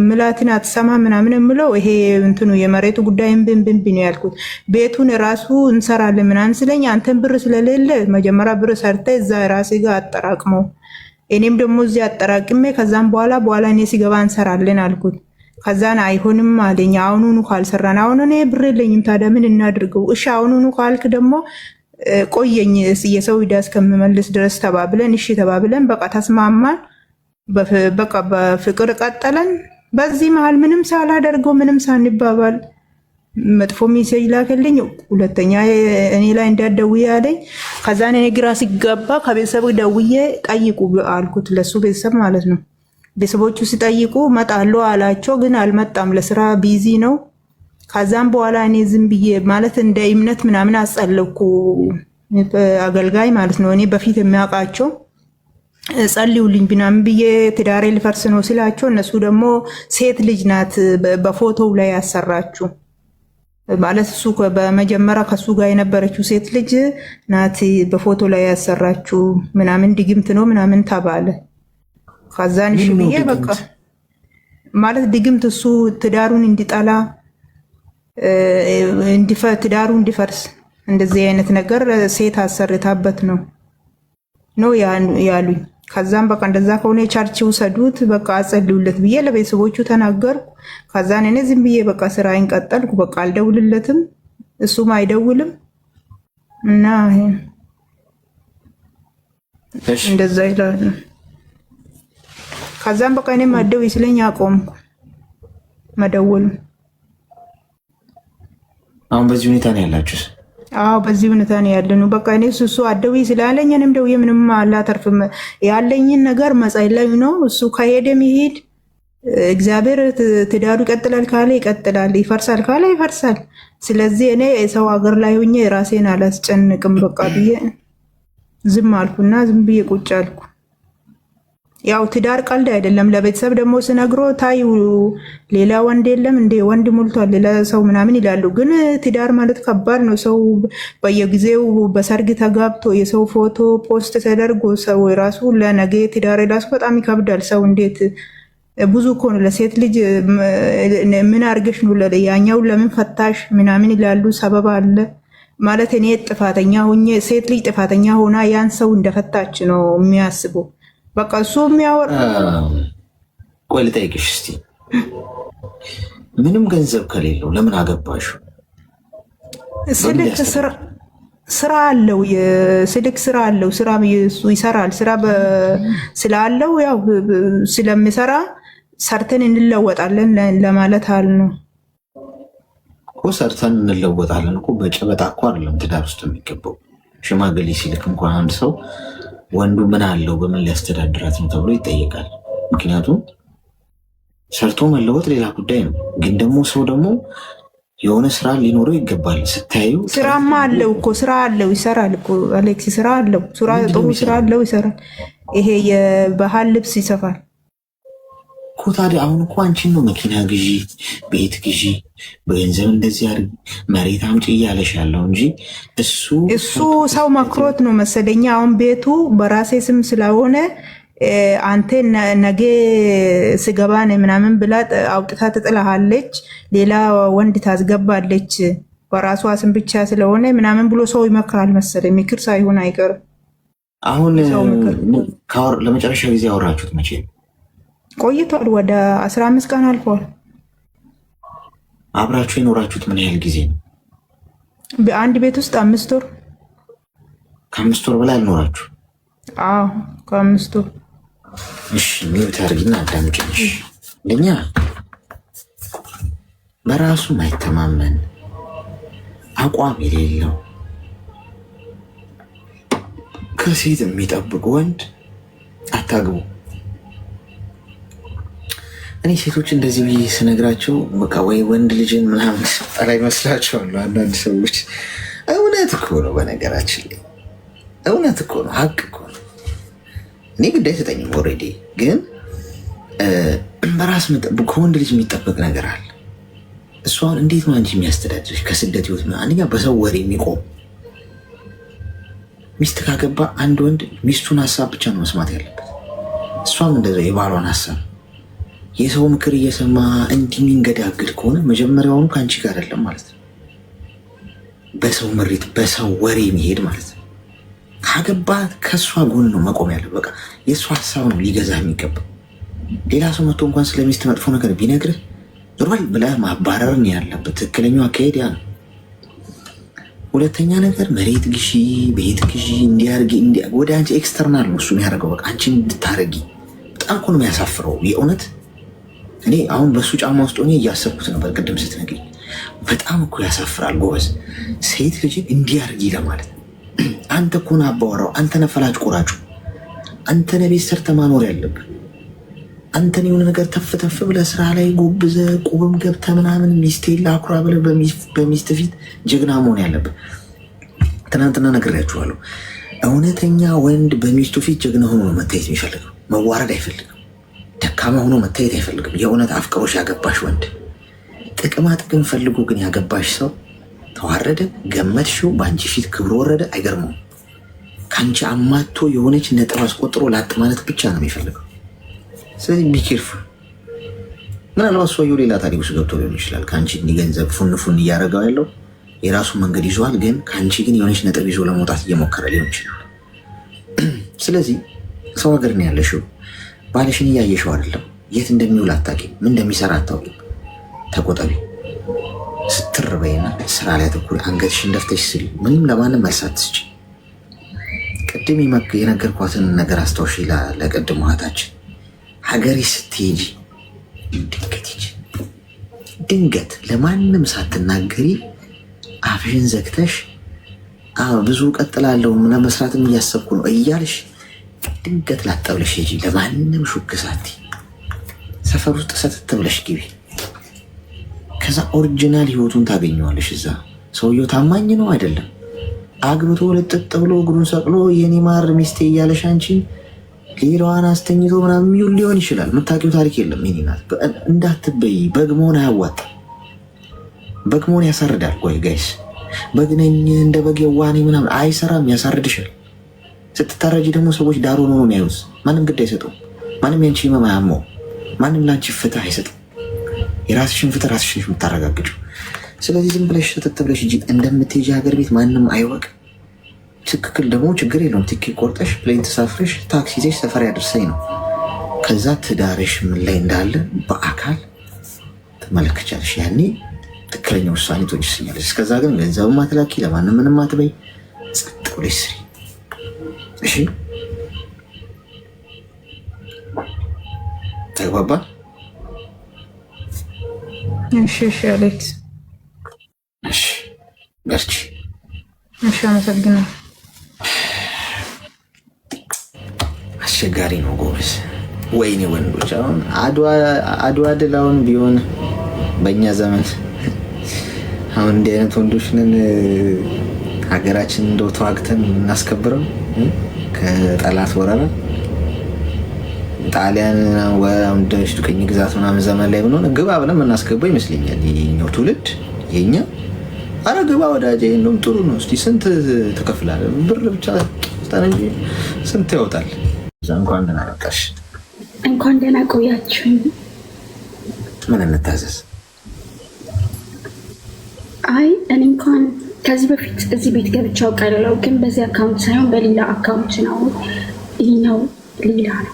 ምላትን አትሰማ ምናምን የምለው ይሄ እንትኑ የመሬቱ ጉዳይ እምብን ነው ያልኩት። ቤቱን ራሱ እንሰራለን ምናምን ስለኝ አንተን ብር ስለሌለ መጀመሪያ ብር ሰርተ እዛ ራሴ ጋር አጠራቅመው እኔም ደግሞ እዚህ አጠራቅሜ ከዛም በኋላ እኔ ሲገባ እንሰራለን አልኩት። ከዛን አይሆንም አለኝ። አሁኑኑ ካልሰራን አሁን እኔ ብር የለኝም ታዲያ ምን እናድርገው? እሺ አሁኑኑ ካልክ ደግሞ ቆየኝ የሰው ዕዳ እስከምመልስ ድረስ ተባብለን እሺ ተባብለን በቃ ተስማማን። በቃ በፍቅር ቀጠለን። በዚህ መሃል ምንም ሳላደርገው ምንም ሳንባባል መጥፎ ሜሴጅ ላከልኝ። ሁለተኛ እኔ ላይ እንዳትደውይ አለኝ። ከዛን እኔ ግራ ሲገባ ከቤተሰብ ደውዬ ጠይቁ አልኩት፣ ለሱ ቤተሰብ ማለት ነው። ቤተሰቦቹ ሲጠይቁ መጣለሁ አላቸው፣ ግን አልመጣም፣ ለስራ ቢዚ ነው። ከዛም በኋላ እኔ ዝም ብዬ ማለት እንደ እምነት ምናምን አጸለኩ፣ አገልጋይ ማለት ነው። እኔ በፊት የሚያውቃቸው ጸልዩልኝ ምናምን ብዬ ትዳሬ ሊፈርስ ነው ስላቸው እነሱ ደግሞ ሴት ልጅ ናት በፎቶው ላይ ያሰራችሁ ማለት እሱ በመጀመሪያ ከሱ ጋር የነበረችው ሴት ልጅ ናት በፎቶ ላይ ያሰራችሁ ምናምን ድግምት ነው ምናምን ተባለ። ከዛን እሺ ብዬ በቃ ማለት ድግምት እሱ ትዳሩን እንዲጠላ ትዳሩ እንዲፈርስ እንደዚህ አይነት ነገር ሴት አሰርታበት ነው ያሉኝ። ከዛም በቃ እንደዛ ከሆነ ቸርች ውሰዱት በቃ አጸልዩለት ብዬ ለቤተሰቦቹ ተናገርኩ። ከዛን እኔ ዝም ብዬ በቃ ስራዬን ቀጠልኩ። በቃ አልደውልለትም እሱም አይደውልም እና እንደዛ ይላል። ከዛም በቃ እኔ ማደው ይስለኝ አቆምኩ መደወል። አሁን በዚህ ሁኔታ ነው ያላችሁስ? አዎ በዚህ ሁኔታ ነው ያለነው። በቃ እኔ እሱ አደውይ ስላለኝ እኔም ደውዬ ምንም አላተርፍም። ያለኝን ነገር መጸለይ ነው። እሱ ከሄደ ይሄድ። እግዚአብሔር ትዳሩ ይቀጥላል ካለ ይቀጥላል፣ ይፈርሳል ካለ ይፈርሳል። ስለዚህ እኔ ሰው ሀገር ላይ ሆኜ ራሴን አላስጨንቅም በቃ ብዬ ዝም አልኩና ዝም ብዬ ቁጭ አልኩ። ያው ትዳር ቀልድ አይደለም። ለቤተሰብ ደግሞ ስነግሮ ታዩ ሌላ ወንድ የለም እንደ ወንድ ሞልቷል ሌላ ሰው ምናምን ይላሉ። ግን ትዳር ማለት ከባድ ነው። ሰው በየጊዜው በሰርግ ተጋብቶ የሰው ፎቶ ፖስት ተደርጎ ሰው ራሱ ለነገ ትዳር ራሱ በጣም ይከብዳል። ሰው እንዴት ብዙ እኮ ነው። ለሴት ልጅ ምን አርገሽ ነው ያኛው ለምን ፈታሽ ምናምን ይላሉ። ሰበብ አለ ማለት እኔ ጥፋተኛ ሆኜ ሴት ልጅ ጥፋተኛ ሆና ያን ሰው እንደፈታች ነው የሚያስበው። በቃ እሱ የሚያወራ ቆይ ልጠይቅሽ እስቲ፣ ምንም ገንዘብ ከሌለው ለምን አገባሹ? ስራ አለው፣ የስልክ ስራ አለው፣ ስራ ይሰራል። ስራ ስላለው ያው ስለሚሰራ ሰርተን እንለወጣለን ለማለት አለ ነው እኮ። ሰርተን እንለወጣለን እኮ በጨበጣ እኮ አይደለም ትዳር ውስጥ የሚገባው። ሽማግሌ ሲልክ እንኳን አንድ ሰው ወንዱ ምን አለው በምን ሊያስተዳድራት ነው ተብሎ ይጠየቃል። ምክንያቱም ሰርቶ መለወጥ ሌላ ጉዳይ ነው። ግን ደግሞ ሰው ደግሞ የሆነ ስራ ሊኖረው ይገባል። ስታዩ ስራማ አለው እኮ ስራ አለው፣ ይሰራል እኮ አሌክስ፣ ስራ አለው፣ ጥሩ ስራ አለው፣ ይሰራል። ይሄ የባህል ልብስ ይሰፋል እኮ። ታዲያ አሁን እኮ አንቺን ነው መኪና ግዢ፣ ቤት ግዢ፣ በገንዘብ እንደዚህ አድርግ፣ መሬት አምጪ እያለሽ ያለው እንጂ እሱ ሰው መክሮት ነው መሰለኝ። አሁን ቤቱ በራሴ ስም ስለሆነ አንተ ነገ ስገባ ነው ምናምን ብላ አውጥታ ትጥልሃለች፣ ሌላ ወንድ ታስገባለች፣ በራሷ ስም ብቻ ስለሆነ ምናምን ብሎ ሰው ይመክራል መሰለኝ። ምክር ሳይሆን አይቀርም። አሁን ለመጨረሻ ጊዜ ያወራችሁት መቼ ነው? ቆይቷል፣ ወደ 15 ቀን አልፏል። አብራችሁ የኖራችሁት ምን ያህል ጊዜ ነው? በአንድ ቤት ውስጥ 5 ወር። ከ5 ወር በላይ አልኖራችሁ? አዎ ከ5 ወር። እሺ ሚውት አድርጊና አዳምጪኝ። ለኛ በራሱ ማይተማመን አቋም የሌለው ከሴት የሚጠብቅ ወንድ አታግቡ። እኔ ሴቶች እንደዚህ ብዬ ስነግራቸው በቃ ወይ ወንድ ልጅን ምናምን ጠላ ይመስላቸዋል አንዳንድ ሰዎች። እውነት እኮ ነው፣ በነገራችን ላይ እውነት እኮ ነው፣ ሀቅ እኮ ነው። እኔ ግድ አይሰጠኝም። ኦልሬዲ ግን በራስ ከወንድ ልጅ የሚጠበቅ ነገር አለ። እሷን እንዴት ነው አንቺ የሚያስተዳድርሽ? ከስደት ህይወት አንደኛ በሰው ወሬ የሚቆም ሚስት ካገባ አንድ ወንድ ሚስቱን ሀሳብ ብቻ ነው መስማት ያለበት። እሷም እንደዛ የባሏን ሀሳብ የሰው ምክር እየሰማ እንዲህ የሚንገዳግድ ከሆነ መጀመሪያውኑ ከአንቺ ጋር አይደለም ማለት ነው። በሰው ምሪት በሰው ወሬ የሚሄድ ማለት ነው። ካገባት ከእሷ ጎን ነው መቆም ያለው። በቃ የእሷ ሀሳብ ነው ሊገዛ የሚገባው። ሌላ ሰው መጥቶ እንኳን ስለሚስት መጥፎ ነገር ቢነግርህ ዞርበል ብለህ ማባረር ነው ያለበት። ትክክለኛው አካሄድ ያ ነው። ሁለተኛ ነገር መሬት ግዢ፣ ቤት ግዢ፣ እንዲያርጊ ወደ አንቺ ኤክስተርናል ነው እሱ የሚያደርገው። በቃ አንቺ እንድታረጊ በጣም እኮ ነው የሚያሳፍረው። የእውነት እኔ አሁን በእሱ ጫማ ውስጥ ሆኜ እያሰብኩት ነበር ቅድም ስትነግሪኝ። በጣም እኮ ያሳፍራል ጎበዝ። ሴት ልጅን እንዲያርጊ ለማለት አንተ እኮ ነህ አባወራው፣ አንተ ነህ ፈላጭ ቆራጩ፣ አንተ ነህ ቤት ሰርተህ ማኖር ያለብህ። አንተን የሆነ ነገር ተፍ ተፍ ብለህ ስራ ላይ ጎብዘህ ቁብም ገብተህ ምናምን ሚስቴን ላኩራ ብለህ በሚስት ፊት ጀግና መሆን ያለብህ። ትናንትና ነግሬያችኋለሁ። እውነተኛ ወንድ በሚስቱ ፊት ጀግና ሆኖ መታየት የሚፈልገው፣ መዋረድ አይፈልግም። ደካማ ሆኖ መታየት አይፈልግም። የእውነት አፍቅሮሽ ያገባሽ ወንድ ጥቅማ ጥቅም ፈልጎ ግን ያገባሽ ሰው ተዋረደ፣ ገመትሽው፣ በአንቺ ፊት ክብሮ ወረደ አይገርመውም። ከአንቺ አማቶ የሆነች ነጥብ አስቆጥሮ ላጥ ማለት ብቻ ነው የሚፈልገው። ስለዚህ ቢኬርፉል። ምናልባት ሰውየው ሌላ ታሪክ ውስጥ ገብቶ ሊሆን ይችላል። ከአንቺ እንዲገንዘብ ፉን እያደረገው ያለው የራሱ መንገድ ይዟል። ግን ከአንቺ ግን የሆነች ነጥብ ይዞ ለመውጣት እየሞከረ ሊሆን ይችላል። ስለዚህ ሰው ሀገር ነው ያለሽው። ባልሽን እያየሽው አይደለም። የት እንደሚውል አታውቂም። ምን እንደሚሰራ አታውቂም። ተቆጠቢ። ስትር በይና ስራ ላይ ተኩሪ። አንገትሽን ደፍተሽ ስሪ። ምንም ለማንም መልስ አትስጪ። ቅድም የነገርኳትን ነገር አስታውሽ። ለቅድም እህታችን ሀገሬ ስትሄጂ ድንገት ለማንም ሳትናገሪ አፍሽን ዘግተሽ ብዙ ቀጥላለሁ ምናምን መስራትም እያሰብኩ ነው እያልሽ ድንገት ላጠብለሽ ሂጂ። ለማንም ሹክ ሳትይ ሰፈር ውስጥ ሰተት ብለሽ ግቢ። ከዛ ኦሪጂናል ህይወቱን ታገኘዋለሽ። እዛ ሰውየው ታማኝ ነው አይደለም፣ አግብቶ ልጥጥ ብሎ እግሩን ሰቅሎ የኔ ማር ሚስቴ እያለሽ አንቺን ሌላዋን አስተኝቶ ምናምን ሊሆን ይችላል። የምታውቂው ታሪክ የለም። ይሄ ናት። እንዳትበይ። በግ መሆን አያዋጣም። በግ መሆን ያሳርዳል። ቆይ ጋይስ፣ በግ ነኝ እንደ በግ የዋኔ ምናምን አይሰራም፣ ያሳርድሻል። ስትታረጂ ደግሞ ሰዎች ዳር ሆኖ ነው የሚያዩት። ማንም ግድ አይሰጠውም። ማንም ያንቺ ህመም አያመው። ማንም ለአንቺ ፍትህ አይሰጥም። የራስሽን ፍትህ ራስሽን የምታረጋግጪው። ስለዚህ ዝም ብለሽ ሰተት ብለሽ እጅ እንደምትሄጂ ሀገር ቤት ማንም አይወቅ። ትክክል ደግሞ ችግር የለውም። ትኬት ቆርጠሽ ፕሌን ተሳፍረሽ ታክሲ ይዘሽ ሰፈር ያደርሰኝ ነው። ከዛ ትዳርሽ ምን ላይ እንዳለ በአካል ትመለከቻለሽ። ያኔ ትክክለኛ ውሳኔ ትወስኛለሽ። እስከዛ ግን ገንዘብም አትላኪ፣ ለማንም ምንም አትበይ። ብለሽ ስሪ። እሺ ተግባባ? እሺ አሌክስ። እሺ በርቺ። እሺ አመሰግናለሁ። አስቸጋሪ ነው ጎበዝ። ወይኔ ወንዶች አሁን አድዋ ድላውን ቢሆን በእኛ ዘመን አሁን እንዲህ አይነት ወንዶች ነን ሀገራችን እንደው ተዋግተን እናስከብረው ከጠላት ወረራ። ጣሊያን ወንዶች ቅኝ ግዛት ምናምን ዘመን ላይ ብንሆን ግባ ብለን የምናስገባው ይመስለኛል። የኛው ትውልድ የኛ አረ ግባ ወዳጄ እንደውም ጥሩ ነው። እስቲ ስንት ትከፍላለህ? ብር ብቻ ስጠን እንጂ ስንት ያወጣል? እንኳን ደህና መጣሽ። እንኳን ደህና ቆያችሁ። ምን እንታዘዝ? አይ እኔ እንኳን ከዚህ በፊት እዚህ ቤት ገብቼ አውቃለሁ፣ ግን በዚህ አካውንት ሳይሆን በሌላ አካውንት ነው። ይሄኛው ሌላ ነው።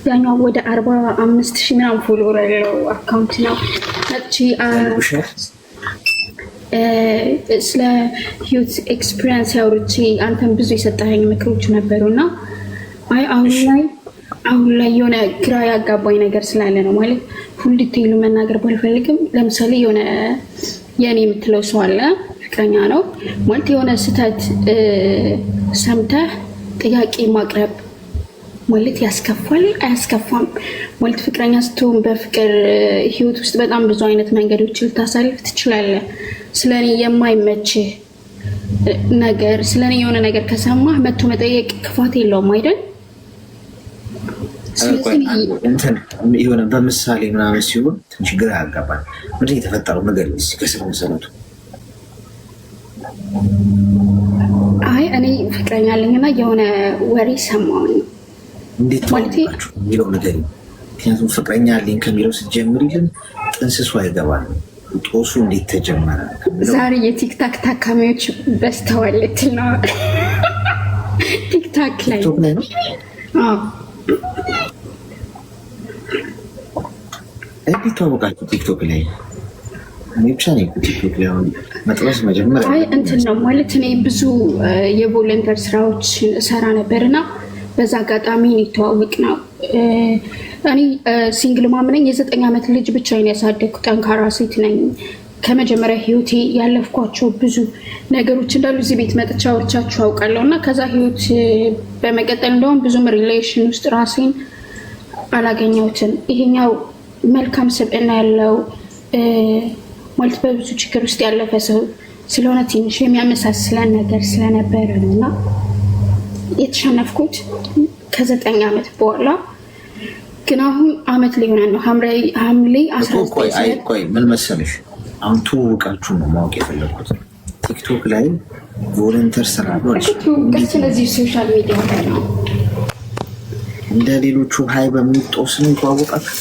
ያኛው ወደ 45,000 ምናምን ፎሎወር ያለው አካውንት ነው። መጥቼ ስለ ህይወት ኤክስፒሪየንስ ያወርቼ አንተን ብዙ የሰጠኸኝ ምክሮች ነበሩና አይ አሁን ላይ የሆነ ግራ ያጋባኝ ነገር ስላለ ነው። ማለት ሁሉ ዲቴይሉ መናገር ባልፈልግም ለምሳሌ የሆነ የኔ የምትለው ሰው አለ፣ ፍቅረኛ ነው ማለት የሆነ ስህተት ሰምተህ ጥያቄ ማቅረብ ማለት ያስከፋል አያስከፋም? ማለት ፍቅረኛ ስትሆን በፍቅር ህይወት ውስጥ በጣም ብዙ አይነት መንገዶች ልታሳልፍ ትችላለህ። ስለኔ የማይመችህ ነገር ስለኔ የሆነ ነገር ከሰማህ መጥቶ መጠየቅ ክፋት የለውም አይደል? የሆነ በምሳሌ ምናምን ሲሆን ትንሽ ግራ ያጋባል። ምንድን የተፈጠረው ነገር ከስር መሰረቱ? አይ እኔ ፍቅረኛ አለኝና የሆነ ወሬ ሰማሁኝ። እንዴት ተዋወቃችሁ የሚለው ነገር፣ ምክንያቱም ፍቅረኛ አለኝ ከሚለው ስትጀምሪልን ጥንስሱ አይገባል። ጦሱ እንዴት ተጀመረ? ዛሬ የቲክታክ ታካሚዎች በስተዋል ልትል ነው? ቲክታክ ላይ ነው። እንዴት ተዋወቃችሁ ቲክቶክ ላይ? እኔ ብቻ ነኝ ቲክቶክ ላይ አሁን መጥበስ መጀመሪያ። አይ እንትን ነው ማለት እኔ ብዙ የቮለንተር ስራዎች እሰራ ነበርና በዛ አጋጣሚ የተዋወቅ ነው። እኔ ሲንግል ማም ነኝ። የ9 ዓመት ልጅ ብቻዬን ያሳደግኩ ጠንካራ ሴት ነኝ። ከመጀመሪያ ህይወቴ ያለፍኳቸው ብዙ ነገሮች እንዳሉ እዚህ ቤት መጥቻ አውርቻችሁ አውቃለሁ እና ከዛ ህይወት በመቀጠል እንደውም ብዙም ሪሌሽን ውስጥ ራሴን አላገኘሁትም። ይሄኛው መልካም ስብዕና ያለው ማለት በብዙ ችግር ውስጥ ያለፈ ሰው ስለሆነ ትንሽ የሚያመሳስለን ነገር ስለነበረ ነው እና የተሸነፍኩት ከ9 ዓመት በኋላ ግን አሁን አመት ሊሆነ ነው። ሐምሌ 19 ቆይ ምን መሰለሽ፣ አሁን ትውውቃችሁ ነው ማወቅ የፈለኩት። ቲክቶክ ላይ ቮለንተር ስራ ነው። ስለዚህ ሶሻል ሚዲያ ላይ ነው እንደ ሌሎቹ ሀይ በሚጦስ ነው የተዋወቃችሁ?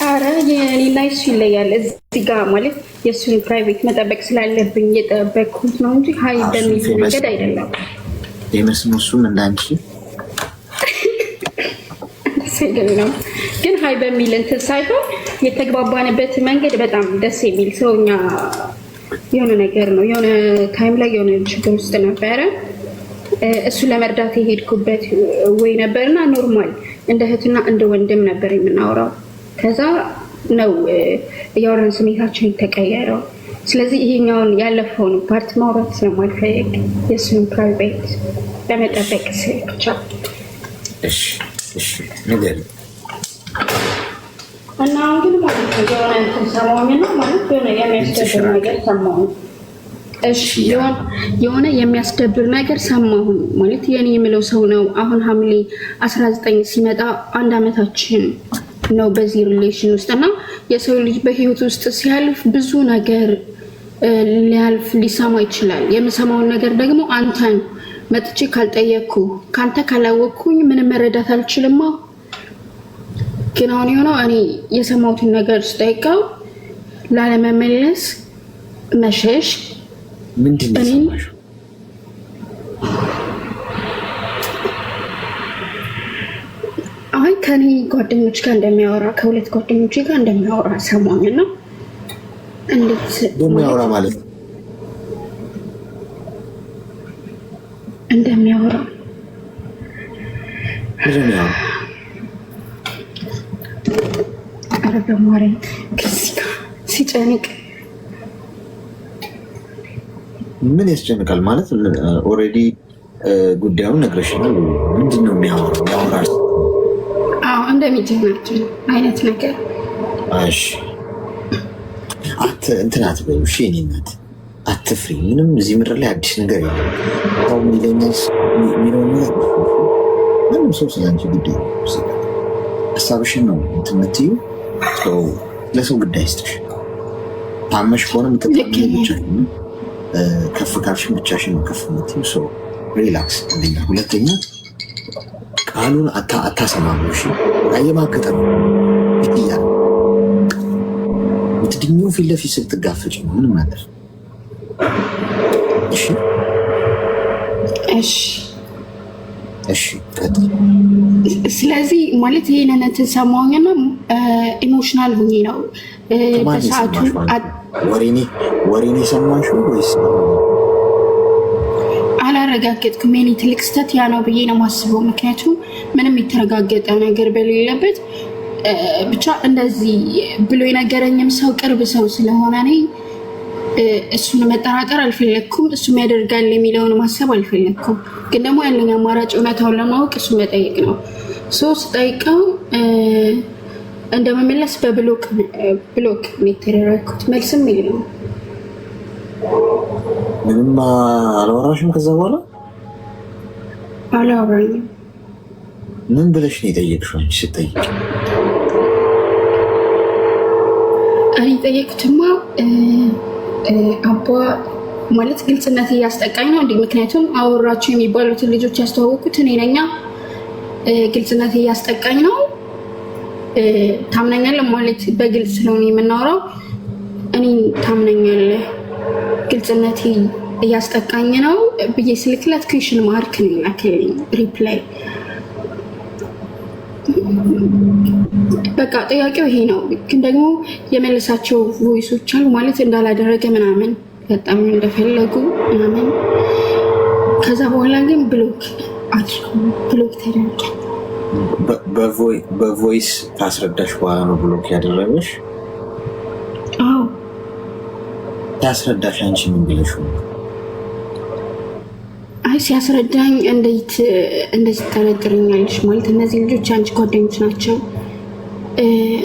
አረ የኔ ላይ እሱ ይለያል። እዚህ ጋር ማለት የእሱን ፕራይቬት መጠበቅ ስላለብኝ የጠበቅኩት ነው እንጂ ሀይ በሚል መንገድ አይደለም። የመስኖ እሱም እንዳንቺ ሲገኝ ነው። ግን ሀይ በሚል እንትን ሳይሆን የተግባባንበት መንገድ በጣም ደስ የሚል ሰውኛ የሆነ ነገር ነው። የሆነ ታይም ላይ የሆነ ችግር ውስጥ ነበረ። እሱ ለመርዳት የሄድኩበት ወይ ነበርና ኖርማል እንደ እህትና እንደ ወንድም ነበር የምናወራው። ከዛ ነው እያወራን ስሜታችን የተቀየረው። ስለዚህ ይሄኛውን ያለፈውን ፓርት ማውራት ስለማልፈልግ የእሱን ፕራይቬት ለመጠበቅ ስል ብቻ። እሺ ነገር እና አሁን ግን ማለት ነው የሆነ እንትን ሰማሁኝና ማለት የሆነ የሚያስደብር ነገር ሰማሁኝ። እሺ የሆነ የሚያስደብር ነገር ሰማሁኝ ማለት የኔ የምለው ሰው ነው። አሁን ሐምሌ 19 ሲመጣ 1 ዓመታችን ነው በዚህ ሪሌሽን ውስጥ እና የሰው ልጅ በህይወት ውስጥ ሲያልፍ ብዙ ነገር ሊያልፍ ሊሰማ ይችላል። የምሰማውን ነገር ደግሞ አንተን መጥቼ ካልጠየቅኩ ካንተ ካላወቅኩኝ ምንም መረዳት አልችልማ። ግን አሁን የሆነው እኔ የሰማሁትን ነገር ስጠይቀው ላለመመለስ መሸሽ። ምንድን ነው የሰማሽው? አይ ከኔ ጓደኞች ጋር እንደሚያወራ ከሁለት ጓደኞች ጋር እንደሚያወራ ሰማሁኝና እንዴት እንደሚያወራ ማለት ነው? እንደሚያወራው ኧረ በማርያም ከዚህ ጋር ሲጨንቅ ምን ያስጨንቃል ማለት ኦልሬዲ ጉዳዩን ነግረሽናል። ምንድን ነው የሚያወራው? ያወራል። አዎ እንደሚጀምራችን አይነት ነገር። እሺ እንትን አትበይው። እሺ የእኔ እናት አትፍሪ። ምንም እዚህ ምድር ላይ አዲስ ነገር የለም። አሁን ሚለኛስ የሚለው ነገር ምንም ሰው ስለአንቺ ጉዳይ ሀሳብሽን ነው እንትን የምትይው። ለሰው ጉዳይ ስትሽ ታመሽ ከሆነ ምትጠቀሚ ብቻ ከፍ ካልሽን ብቻሽን ነው ከፍ የምትይው። ሰው ሪላክስ። አንደኛ። ሁለተኛ ቃሉን አታሰማሙ። እሺ አየማከተ ነው ይያል ምትድኙ ፊት ለፊት ስትጋፈጭ ነው ምንም ነገር። እሺ እሺ እሺ ቀጥል። ስለዚህ ማለት ይሄንን ተሰማውኝና ኢሞሽናል ሆኜ ነው በሰዓቱ ወሬኔ ሰማሽው ወይስ አላረጋገጥኩም? የኔ ትልቅ ስህተት ያ ነው ብዬ ነው የማስበው። ምክንያቱም ምንም የተረጋገጠ ነገር በሌለበት ብቻ እንደዚህ ብሎ የነገረኝም ሰው ቅርብ ሰው ስለሆነ እኔ እሱን መጠራጠር አልፈለግኩም። እሱም ያደርጋል የሚለውን ማሰብ አልፈለግኩም። ግን ደግሞ ያለኝ አማራጭ እውነታውን ለማወቅ እሱ መጠየቅ ነው። ስጠይቀው እንደመመለስ በብሎክ የተደረግኩት መልስም የለውም። ምንም አላወራሽም? ከዛ በኋላ አላወራኝም። ምን ብለሽ ነው የጠየቅሽው? ስጠይቅ እኔ ጠየቅኩትማ አባ ማለት ግልጽነት እያስጠቃኝ ነው እንዴ? ምክንያቱም አወራችሁ የሚባሉትን ልጆች ያስተዋወቁት እኔ ነኝ። ግልጽነት እያስጠቃኝ ነው። ታምነኛለህ ማለት በግልጽ ስለሆነ የምናወራው እኔ ታምነኛለህ፣ ግልጽነት እያስጠቃኝ ነው ብዬ ስልክለት ኩዌሽን ማርክ ነው የላከልኝ ሪፕላይ። በቃ ጥያቄው ይሄ ነው። ግን ደግሞ የመለሳቸው ቮይሶች አሉ ማለት እንዳላደረገ ምናምን በጣም እንደፈለጉ ምናምን። ከዛ በኋላ ግን ብሎክ ተደረገ። በቮይስ ካስረዳሽ በኋላ ነው ብሎክ ያደረገሽ? አዎ ያስረዳሽ። አንቺ ምን ብለሽ ነው? አይ ሲያስረዳኝ እንዴት እንደዚህ ትጠረጥርኛለሽ? ማለት እነዚህ ልጆች አንቺ ጓደኞች ናቸው፣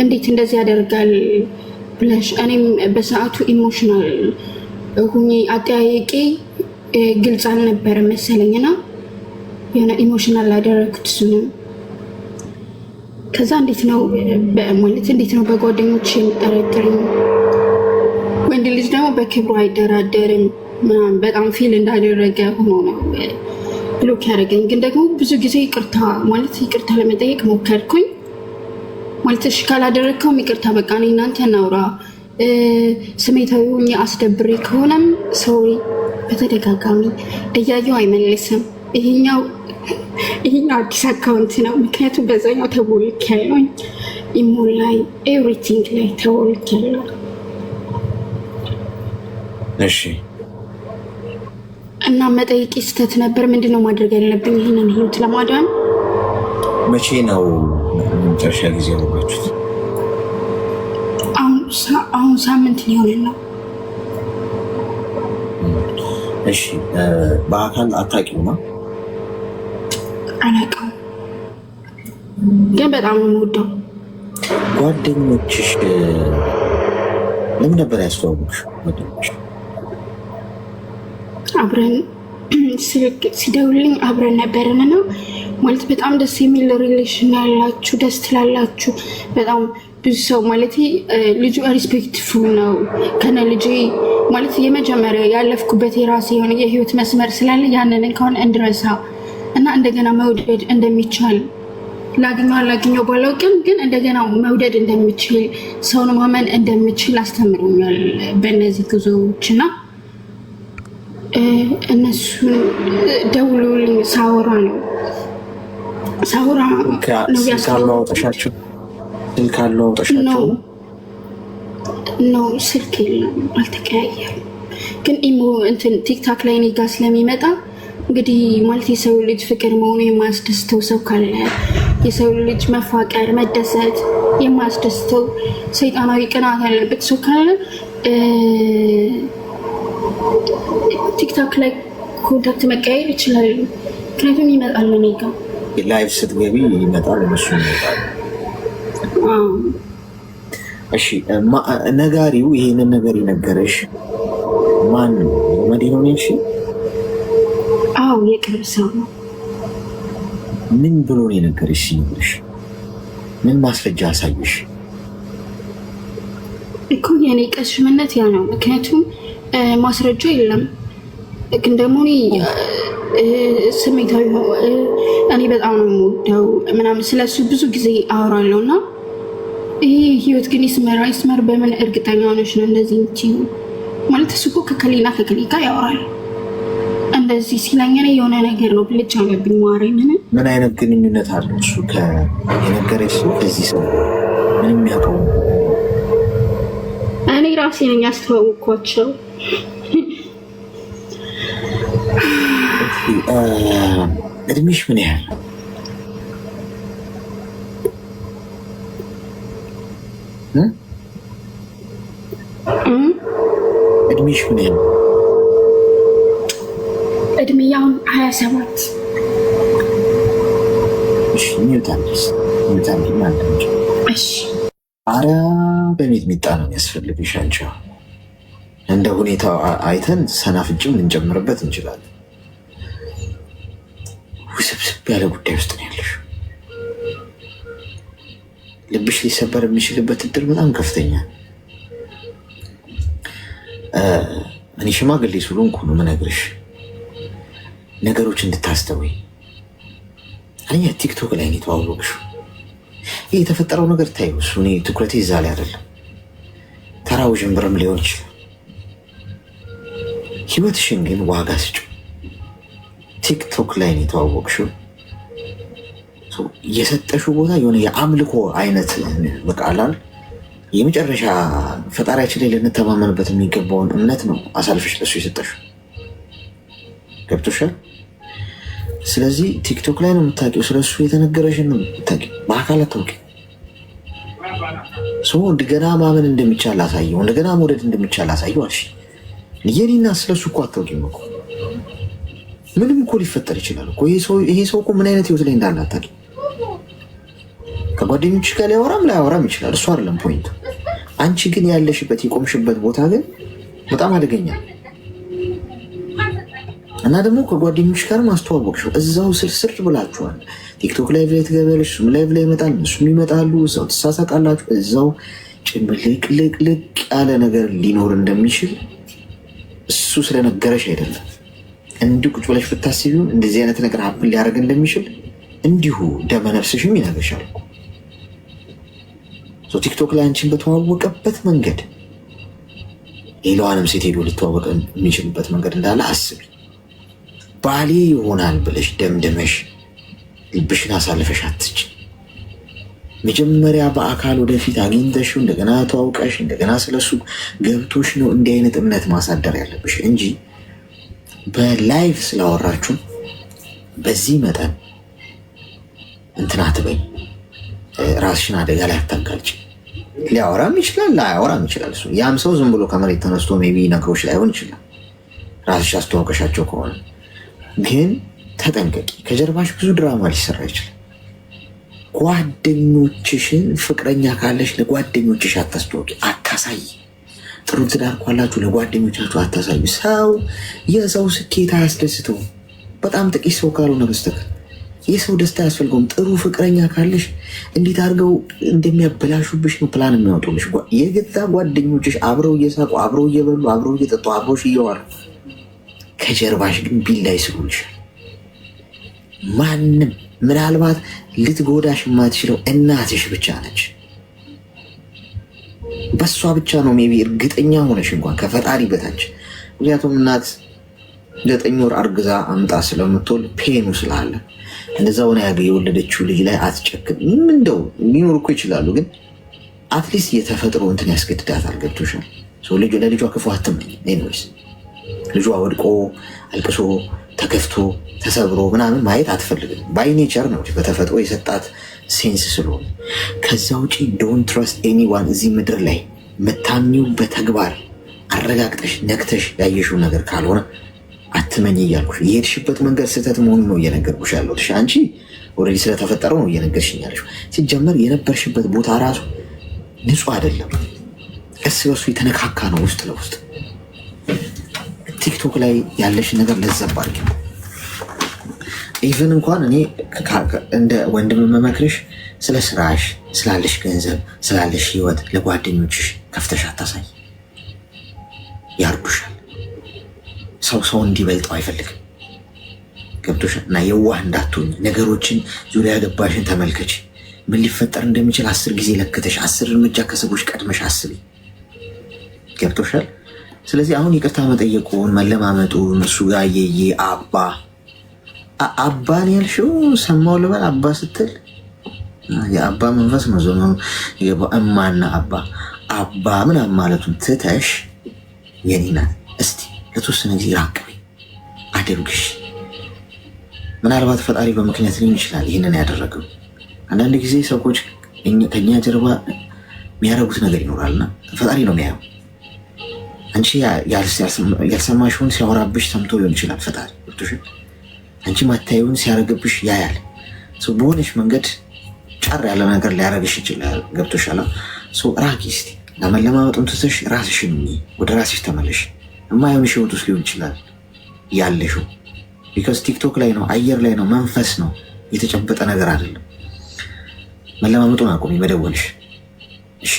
እንዴት እንደዚህ ያደርጋል ብለሽ። እኔም በሰዓቱ ኢሞሽናል ሁኜ አጠያየቄ ግልጽ አልነበረ መሰለኝና የሆነ ኢሞሽናል ላደረግኩት እሱንም። ከዛ እንዴት ነው በጓደኞች የምጠረጥርኝ? ወንድ ልጅ ደግሞ በክብሩ አይደራደርም ምናምን በጣም ፊል እንዳደረገ ሆኖ ነው ብሎክ ያደረገኝ። ግን ደግሞ ብዙ ጊዜ ይቅርታ ለመጠየቅ ሞከርኩኝ። ማለት እሺ ካላደረግከውም ይቅርታ በቃ እኔ እናንተ እናውራ፣ ስሜታዊ ሆኜ አስደብሬ ከሆነም ሶሪ። በተደጋጋሚ እያየው አይመለስም። ይሄኛው አዲስ አካውንት ነው። ምክንያቱም በዛኛው ተቦልክ ያለኝ ኢሞ ላይ ኤቭሪቲንግ ላይ ተቦልክ ያለው። እሺ እና መጠየቅ ስህተት ነበር። ምንድነው ማድረግ ያለብኝ ይህንን ህይወት ለማዳን? መቼ ነው መጨረሻ ጊዜ ያወራችሁት? አሁን ሳምንት ሊሆን ነው። እሺ በአካል አታውቂውማ? አላውቀውም፣ ግን በጣም ነው የምወደው። ጓደኞችሽ ለምን ነበር ያስተዋወቅሽ? ጓደኞች አብረን ሲደውልኝ አብረን ነበርን እና ማለት በጣም ደስ የሚል ሪሌሽን ያላችሁ፣ ደስ ትላላችሁ። በጣም ብዙ ሰው ማለት ልጁ ሪስፔክትፉል ነው ከነ ልጅ ማለት የመጀመሪያ ያለፍኩበት የራሴ የሆነ የህይወት መስመር ስላለ ያንን እንኳን እንድረሳ እና እንደገና መውደድ እንደሚቻል ላገኘው ባላውቅም ግን እንደገና መውደድ እንደሚችል ሰውን ማመን እንደሚችል አስተምሮኛል በእነዚህ ጉዞዎች። እና እነሱን ደውሎልኝ ሳወራ ነው ያስታወሻቸው። ስልክ አለዋወጣሻቸው ነው? ስልክ የለም፣ አልተቀያየም። ግን ኢሞ እንትን ቲክታክ ላይ እኔ ጋ ስለሚመጣ እንግዲህ ማለት የሰው ልጅ ፍቅር መሆኑ የማያስደስተው ሰው ካለ የሰው ልጅ መፋቀር መደሰት የማያስደስተው ሰይጣናዊ ቅናት ያለበት ሰው ካለ ቲክቶክ ላይ ኮንታክት መቀየር ይችላሉ። ምክንያቱም ይመጣል እኔ ጋ ላይቭ ስትገቢ ይመጣል እነሱ ይመጣል። እሺ ነጋሪው ይሄንን ነገር የነገረሽ ማን ነው? መዲኖ ነሽ? አዎ የቅርብ ሰው ነው። ምን ብሎ ነው የነገረሽ? ሲነግርሽ ምን ማስረጃ አሳየሽ? እኮ የኔ ቀሽምነት ያ ነው። ምክንያቱም ማስረጃ የለም። ግን ደግሞ ስሜታዊ እኔ በጣም ነው የምወደው ምናምን ስለሱ ብዙ ጊዜ አወራለሁ እና ይሄ ህይወት ግን ይስመር በምን እርግጠኛ ሆነሽ ነው እንደዚህ የምትይው? ማለት እሱ እኮ ከከሌና ከከሌ ጋር ያወራል እንደዚህ ሲለኝ እኔ የሆነ ነገር ነው ብልጭ አለብኝ። ማርያምን ምን አይነት ግንኙነት አለው እሱ የነገረሽ ሰው ከዚህ ሰው ምንም ያውቀው? እኔ ራሴ ነኝ ያስተዋወቅኳቸው። እድሜሽ ምን ያህል? እድሜሽ ምን ያህል? እድሜ ያሁን 27። እሺ ኒውታንስ ማለት ነው። እሺ አረ በሚጥሚጣ ነው የሚያስፈልግሽ አንቺ። እንደ ሁኔታው አይተን ሰናፍጭም ልንጨምርበት እንችላለን። ውስብስብ ያለ ጉዳይ ውስጥ ነው ያለሽ። ልብሽ ሊሰበር የሚችልበት እድል በጣም ከፍተኛ። እኔ ሽማግሌ ስለሆንኩ ነው የምነግርሽ ነገሮች እንድታስተውይ። እኔ ቲክቶክ ላይ ነው የተዋወቅሽው። ይህ የተፈጠረው ነገር ታዩ። እሱ እኔ ትኩረቴ እዛ ላይ አይደለም። ተራው ዥንብርም ሊሆን ይችላል። ህይወትሽን ግን ዋጋ ስጪው። ቲክቶክ ላይ ነው የተዋወቅሽው። የሰጠሽው ቦታ የሆነ የአምልኮ አይነት በቃላል የመጨረሻ ፈጣሪያችን ላይ ልንተማመንበት የሚገባውን እምነት ነው አሳልፈሽ ለሱ የሰጠሽው። ገብቶሻል? ስለዚህ ቲክቶክ ላይ ነው የምታውቂው። ስለሱ የተነገረሽን ነው የምታውቂው። በአካል አታውቂው። እንደገና ማመን እንደሚቻል አሳየው፣ እንደገና መውደድ እንደሚቻል አሳየው አልሽ። የኔና ስለሱ እኮ አታውቂም እኮ። ምንም እኮ ሊፈጠር ይችላል እኮ። ይሄ ሰው እኮ ምን አይነት ህይወት ላይ እንዳለ አታውቂም። ከጓደኞች ጋር ሊያወራም ላያወራም ይችላል። እሱ አይደለም ፖይንቱ። አንቺ ግን ያለሽበት የቆምሽበት ቦታ ግን በጣም አደገኛ እና ደግሞ ከጓደኞች ጋር ማስተዋወቅሽው እዛው ስርስር ብላችኋል። ቲክቶክ ላይቭ ላይ ትገቢያለሽ፣ እሱም ላይቭ ላይ ይመጣል፣ እሱም ይመጣሉ፣ እዛው ትሳሳቃላችሁ። እዛው ጭምልቅልቅልቅ ያለ ነገር ሊኖር እንደሚችል እሱ ስለነገረሽ አይደለም። እንዲሁ ቁጭ ብለሽ ብታስቢው እንደዚህ አይነት ነገር ሀብን ሊያደርግ እንደሚችል እንዲሁ ደመነፍስሽም ይነግርሻል። ቲክቶክ ላይ አንቺን በተዋወቀበት መንገድ ሌላዋንም ሴት ሄዶ ሊተዋወቅ የሚችልበት መንገድ እንዳለ አስቢ። ባሌ ይሆናል ብለሽ ደምደመሽ ልብሽን አሳልፈሽ አትች። መጀመሪያ በአካል ወደፊት አግኝተሽው እንደገና ተዋውቀሽ እንደገና ስለሱ ገብቶሽ ነው እንዲህ አይነት እምነት ማሳደር ያለብሽ እንጂ በላይቭ ስላወራችሁ በዚህ መጠን እንትን አትበይ። ራስሽን አደጋ ላይ አታጋልጭ። ሊያወራም ይችላል ላያወራም ይችላል። እሱ ያም ሰው ዝም ብሎ ከመሬት ተነስቶ ሜቢ ነግሮች ላይሆን ይችላል። ራስሽ አስተዋውቀሻቸው ከሆነ ግን ተጠንቀቂ። ከጀርባሽ ብዙ ድራማ ሊሰራ ይችላል። ጓደኞችሽን ፍቅረኛ ካለሽ ለጓደኞችሽ አታስተዋውቂ፣ አታሳይ። ጥሩ ትዳር ካላችሁ ለጓደኞቻችሁ አታሳዩ። ሰው የሰው ስኬት አያስደስተውም፣ በጣም ጥቂት ሰው ካልሆነ በስተቀር። የሰው ደስታ አያስፈልገውም። ጥሩ ፍቅረኛ ካለሽ እንዴት አድርገው እንደሚያበላሹብሽ ነው ፕላን የሚያወጡልሽ። የገዛ ጓደኞችሽ አብረው እየሳቁ አብረው እየበሉ አብረው እየጠጡ አብረውሽ እየዋሉ ከጀርባሽ ግን ቢላ ይስሩልሻል። ማንም ምናልባት ልትጎዳሽ የማትችለው እናትሽ ብቻ ነች። በሷ ብቻ ነው ሜቢ እርግጠኛ ሆነሽ እንኳን ከፈጣሪ በታች። ምክንያቱም እናት 9 ወር አርግዛ አምጣ ስለምትወልድ ፔኑ ስላለ እንደዛ ሆነ የወለደችው ልጅ ላይ አትጨክም። እንደው ሊኖር እኮ ይችላሉ፣ ግን አትሊስት የተፈጥሮ እንትን ያስገድዳታል። ገብቶሻል? ልጁ ለልጇ ክፉ አትመኝ። ኤኒዌይስ ልጇ ወድቆ አልቅሶ ተገፍቶ ተሰብሮ ምናምን ማየት አትፈልግም። ባይ ኔቸር ነው በተፈጥሮ የሰጣት ሴንስ ስለሆነ። ከዛ ውጪ ዶንት ትረስት ኤኒዋን። እዚህ ምድር ላይ መታሚው በተግባር አረጋግጠሽ ነክተሽ ያየሽው ነገር ካልሆነ አትመኝ እያልኩሽ የሄድሽበት መንገድ ስህተት መሆኑ ነው እየነገርኩሽ ያለሁት። አንቺ ኦልሬዲ ስለተፈጠረው ነው እየነገርሽኝ ያለሽው። ሲጀመር የነበርሽበት ቦታ ራሱ ንጹህ አይደለም፣ እርስ በርሱ የተነካካ ነው ውስጥ ለውስጥ። ቲክቶክ ላይ ያለሽ ነገር ለዘብ አድርጊ። ኢቨን እንኳን እኔ እንደ ወንድም መመክርሽ ስለ ስራሽ፣ ስላለሽ ገንዘብ፣ ስላለሽ ህይወት ለጓደኞችሽ ከፍተሽ አታሳይ። ያርዱሻል። ሰው እንዲበልጠው አይፈልግም። ገብቶሻል? እና የዋህ እንዳትሆኝ፣ ነገሮችን ዙሪያ ገባሽን ተመልከች። ምን ሊፈጠር እንደሚችል 10 ጊዜ ለክተሽ 10 እርምጃ ከሰዎች ቀድመሽ አስቢ። ገብቶሻል? ስለዚህ አሁን ይቅርታ መጠየቁን መለማመጡን እሱ ጋር አባን ያልሽው ሰማው ልበል። አባ ስትል የአባ መንፈስ ነው ዘመኑ እማና አባ ምናምን ማለቱን ትተሽ የኔ ናት እስቲ ለተወሰነ ጊዜ ራቅ በይ፣ አድርግሽ። ምናልባት ፈጣሪ በምክንያት ሊሆን ይችላል ይህንን ያደረገው። አንዳንድ ጊዜ ሰዎች ከኛ ጀርባ የሚያደርጉት ነገር ይኖራልና ፈጣሪ ነው የሚያየው። አንቺ ያልሰማሽውን ሲያወራብሽ ሰምቶ ሊሆን ይችላል ፈጣሪ። አንቺ ማታየውን ሲያደርግብሽ ያያል። በሆነች መንገድ ጫር ያለ ነገር ሊያደርግሽ ይችላል። ገብቶሻል? ራቂ እስቲ። ለመለማመጡን ትተሽ ራስሽን ወደ ራስሽ ተመለሽ። የማይሆንሽ ህይወት ውስጥ ሊሆን ይችላል ያለሽው። ቢካዝ ቲክቶክ ላይ ነው፣ አየር ላይ ነው፣ መንፈስ ነው፣ የተጨበጠ ነገር አይደለም። መለማመጡን አቁሚ መደወልሽ። እሺ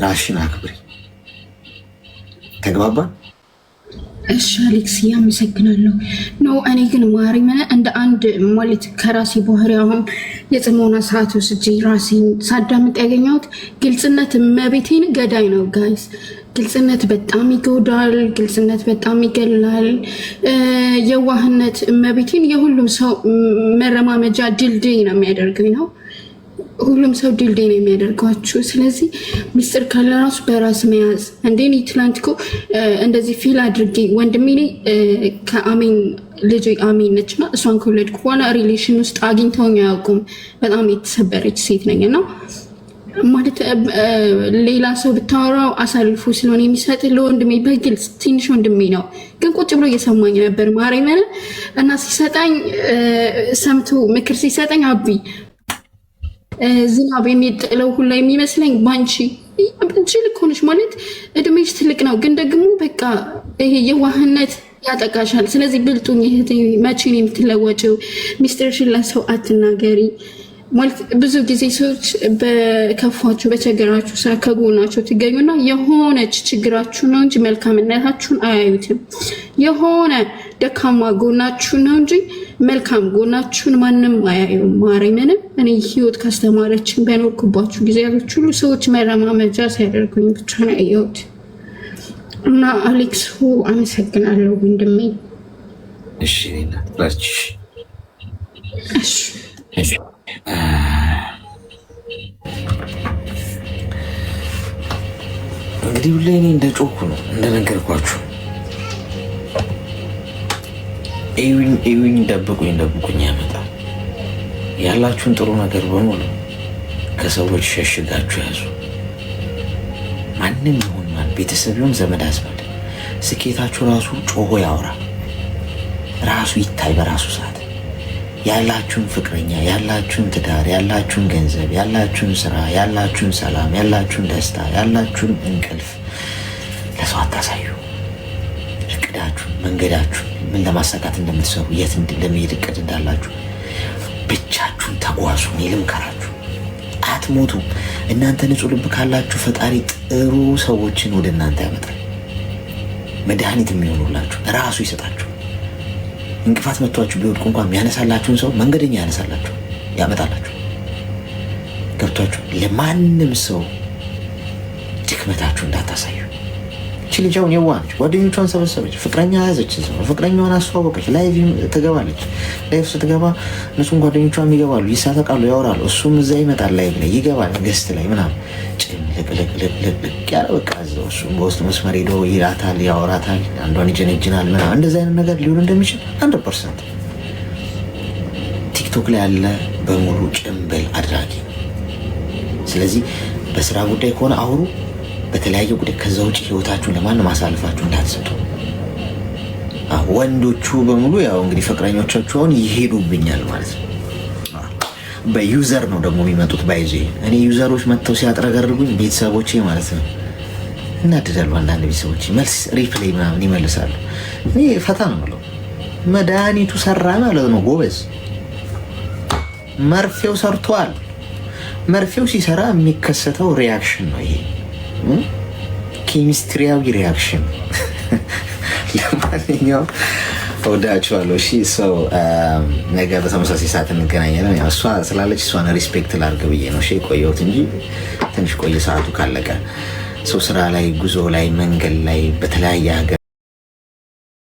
ራስሽን አክብሪ። ተግባባን? እሺ አሌክስ አመሰግናለሁ። እኔ ግን ማርያምን እንደ አንድ ማለት ከራሴ ባህሪ አሁን የጽሞና ሰዓት ወስጄ ራሴን ሳዳምጥ ያገኘሁት ግልጽነት እመቤቴን ገዳይ ነው ጋይስ። ግልጽነት በጣም ይጎዳል። ግልጽነት በጣም ይገላል። የዋህነት እመቤቴን የሁሉም ሰው መረማመጃ ድልድይ ነው የሚያደርገኝ ነው። ሁሉም ሰው ድልድይ ነው የሚያደርጓችሁ። ስለዚህ ሚስጥር ካለ ራሱ በራስ መያዝ። እንዴ ትላንት እኮ እንደዚህ ፊል አድርጌ ወንድሜ ከአሜን ልጅ አሜን ነችና እሷን ከወለድኩ በኋላ ሪሌሽን ውስጥ አግኝተውኝ አያውቁም። በጣም የተሰበረች ሴት ነኝ እና ማለት ሌላ ሰው ብታወራው አሳልፎ ስለሆነ የሚሰጥ ለወንድሜ በግልጽ ትንሽ ወንድሜ ነው፣ ግን ቁጭ ብሎ እየሰማኝ ነበር ማርያምን እና ሲሰጠኝ ሰምቶ ምክር ሲሰጠኝ አቢ ዝናብ የሚጥለው ሁላ የሚመስለኝ ባንቺ ጅል እኮ ነሽ ማለት እድሜሽ ትልቅ ነው፣ ግን ደግሞ በቃ ይሄ የዋህነት ያጠቃሻል። ስለዚህ ብልጡኝ እህቴ፣ መቼ ነው የምትለወጪው? ሚስጥርሽን ለሰው አትናገሪ ማለት ብዙ ጊዜ ሰዎች በከፋችሁ በቸገራችሁ ሰዓት ከጎናቸው ትገኙና የሆነች ችግራችሁ ነው እንጂ መልካምነታችሁን አያዩትም። የሆነ ደካማ ጎናችሁ ነው እንጂ መልካም ጎናችሁን ማንም አያዩም። ማርያምን እኔ ህይወት ካስተማረችን በኖርኩባችሁ ጊዜያቶች ሁሉ ሰዎች መረማመጃ ሲያደርጉኝ ብቻ ነው ያየሁት። እና አሌክስ አመሰግናለሁ ወንድሜ። እሺ እሺ እንግዲህ ሁሌ እኔ እንደ ጮኩ ነው እንደነገርኳችሁ። ኤዊኝ ደብቁኝ ያመጣል። ያላችሁን ጥሩ ነገር በሙሉ ከሰዎች ሸሽጋችሁ ያዙ። ማንም ይሁን ማን፣ ቤተሰብ ይሁን ዘመድ አዝማድ፣ ስኬታችሁ ራሱ ጮሆ ያወራ፣ ራሱ ይታይ በራሱ ሰዓት። ያላችሁን ፍቅረኛ፣ ያላችሁን ትዳር፣ ያላችሁን ገንዘብ፣ ያላችሁን ስራ፣ ያላችሁን ሰላም፣ ያላችሁን ደስታ፣ ያላችሁን እንቅልፍ ለሰው አታሳዩ። እቅዳችሁን፣ መንገዳችሁን፣ ምን ለማሳካት እንደምትሰሩ፣ የት ለመሄድ እቅድ እንዳላችሁ ብቻችሁን ተጓዙ። እኔ ልምከራችሁ፣ አትሞቱ። እናንተ ንጹህ ልብ ካላችሁ ፈጣሪ ጥሩ ሰዎችን ወደ እናንተ ያመጣል። መድኃኒት የሚሆኑላችሁ ራሱ ይሰጣችሁ። እንቅፋት መጥቷችሁ ቢወድቁ እንኳን የሚያነሳላችሁን ሰው መንገደኛ ያነሳላችሁ ያመጣላችሁ። ገብቷችሁ ለማንም ሰው ድክመታችሁ እንዳታሳዩ። ልጅ አሁን የዋነች ጓደኞቿን ሰበሰበች፣ ፍቅረኛ ያዘች፣ ፍቅረኛዋን አስተዋወቀች፣ ላይቭ ትገባለች። ላይቭ ስትገባ እነሱም ጓደኞቿም ይገባሉ፣ ይሳተቃሉ፣ ያወራሉ። እሱም እዛ ይመጣል፣ ላይቭ ላይ ይገባል፣ ገስት ላይ ምናምን ጭልቅልቅልቅልቅ ያለ በቃ እዛው እሱም በውስጥ መስመር ሄዶ ይላታል፣ ያወራታል፣ አንዷን ይጀነጅናል ምናምን። እንደዚህ አይነት ነገር ሊሆን እንደሚችል 100% ቲክቶክ ላይ ያለ በሙሉ ጭንብል አድራጊ። ስለዚህ በስራ ጉዳይ ከሆነ አውሩ፣ በተለያየ ጉዳይ። ከዛ ውጭ ህይወታችሁን ለማንም አሳልፋችሁ እንዳትሰጡ። ወንዶቹ በሙሉ ያው እንግዲህ ፍቅረኞቻቸውን ይሄዱብኛል ማለት ነው። በዩዘር ነው ደግሞ የሚመጡት። ባይዜ እኔ ዩዘሮች መጥተው ሲያጥረገርጉኝ ቤተሰቦቼ ማለት ነው እናድዳሉ። አንዳንድ ቤተሰቦቼ መልስ ሪፕሌይ ምናምን ይመልሳሉ። እኔ ፈታ ነው የምለው መድኃኒቱ ሰራ ማለት ነው ጎበዝ። መርፌው ሰርቷል። መርፌው ሲሰራ የሚከሰተው ሪያክሽን ነው ይሄ ኬሚስትሪያዊ ሪያክሽን። ለማንኛውም እወዳችኋለሁ። እሺ ሰው ነገ በተመሳሳይ ሰዓት እንገናኛለን። ያው እሷ ስላለች እሷን ሪስፔክት ላድርግ ብዬ ነው እሺ ቆየሁት እንጂ ትንሽ ቆየ ሰዓቱ ካለቀ። ሰው ስራ ላይ፣ ጉዞ ላይ፣ መንገድ ላይ፣ በተለያየ ሀገር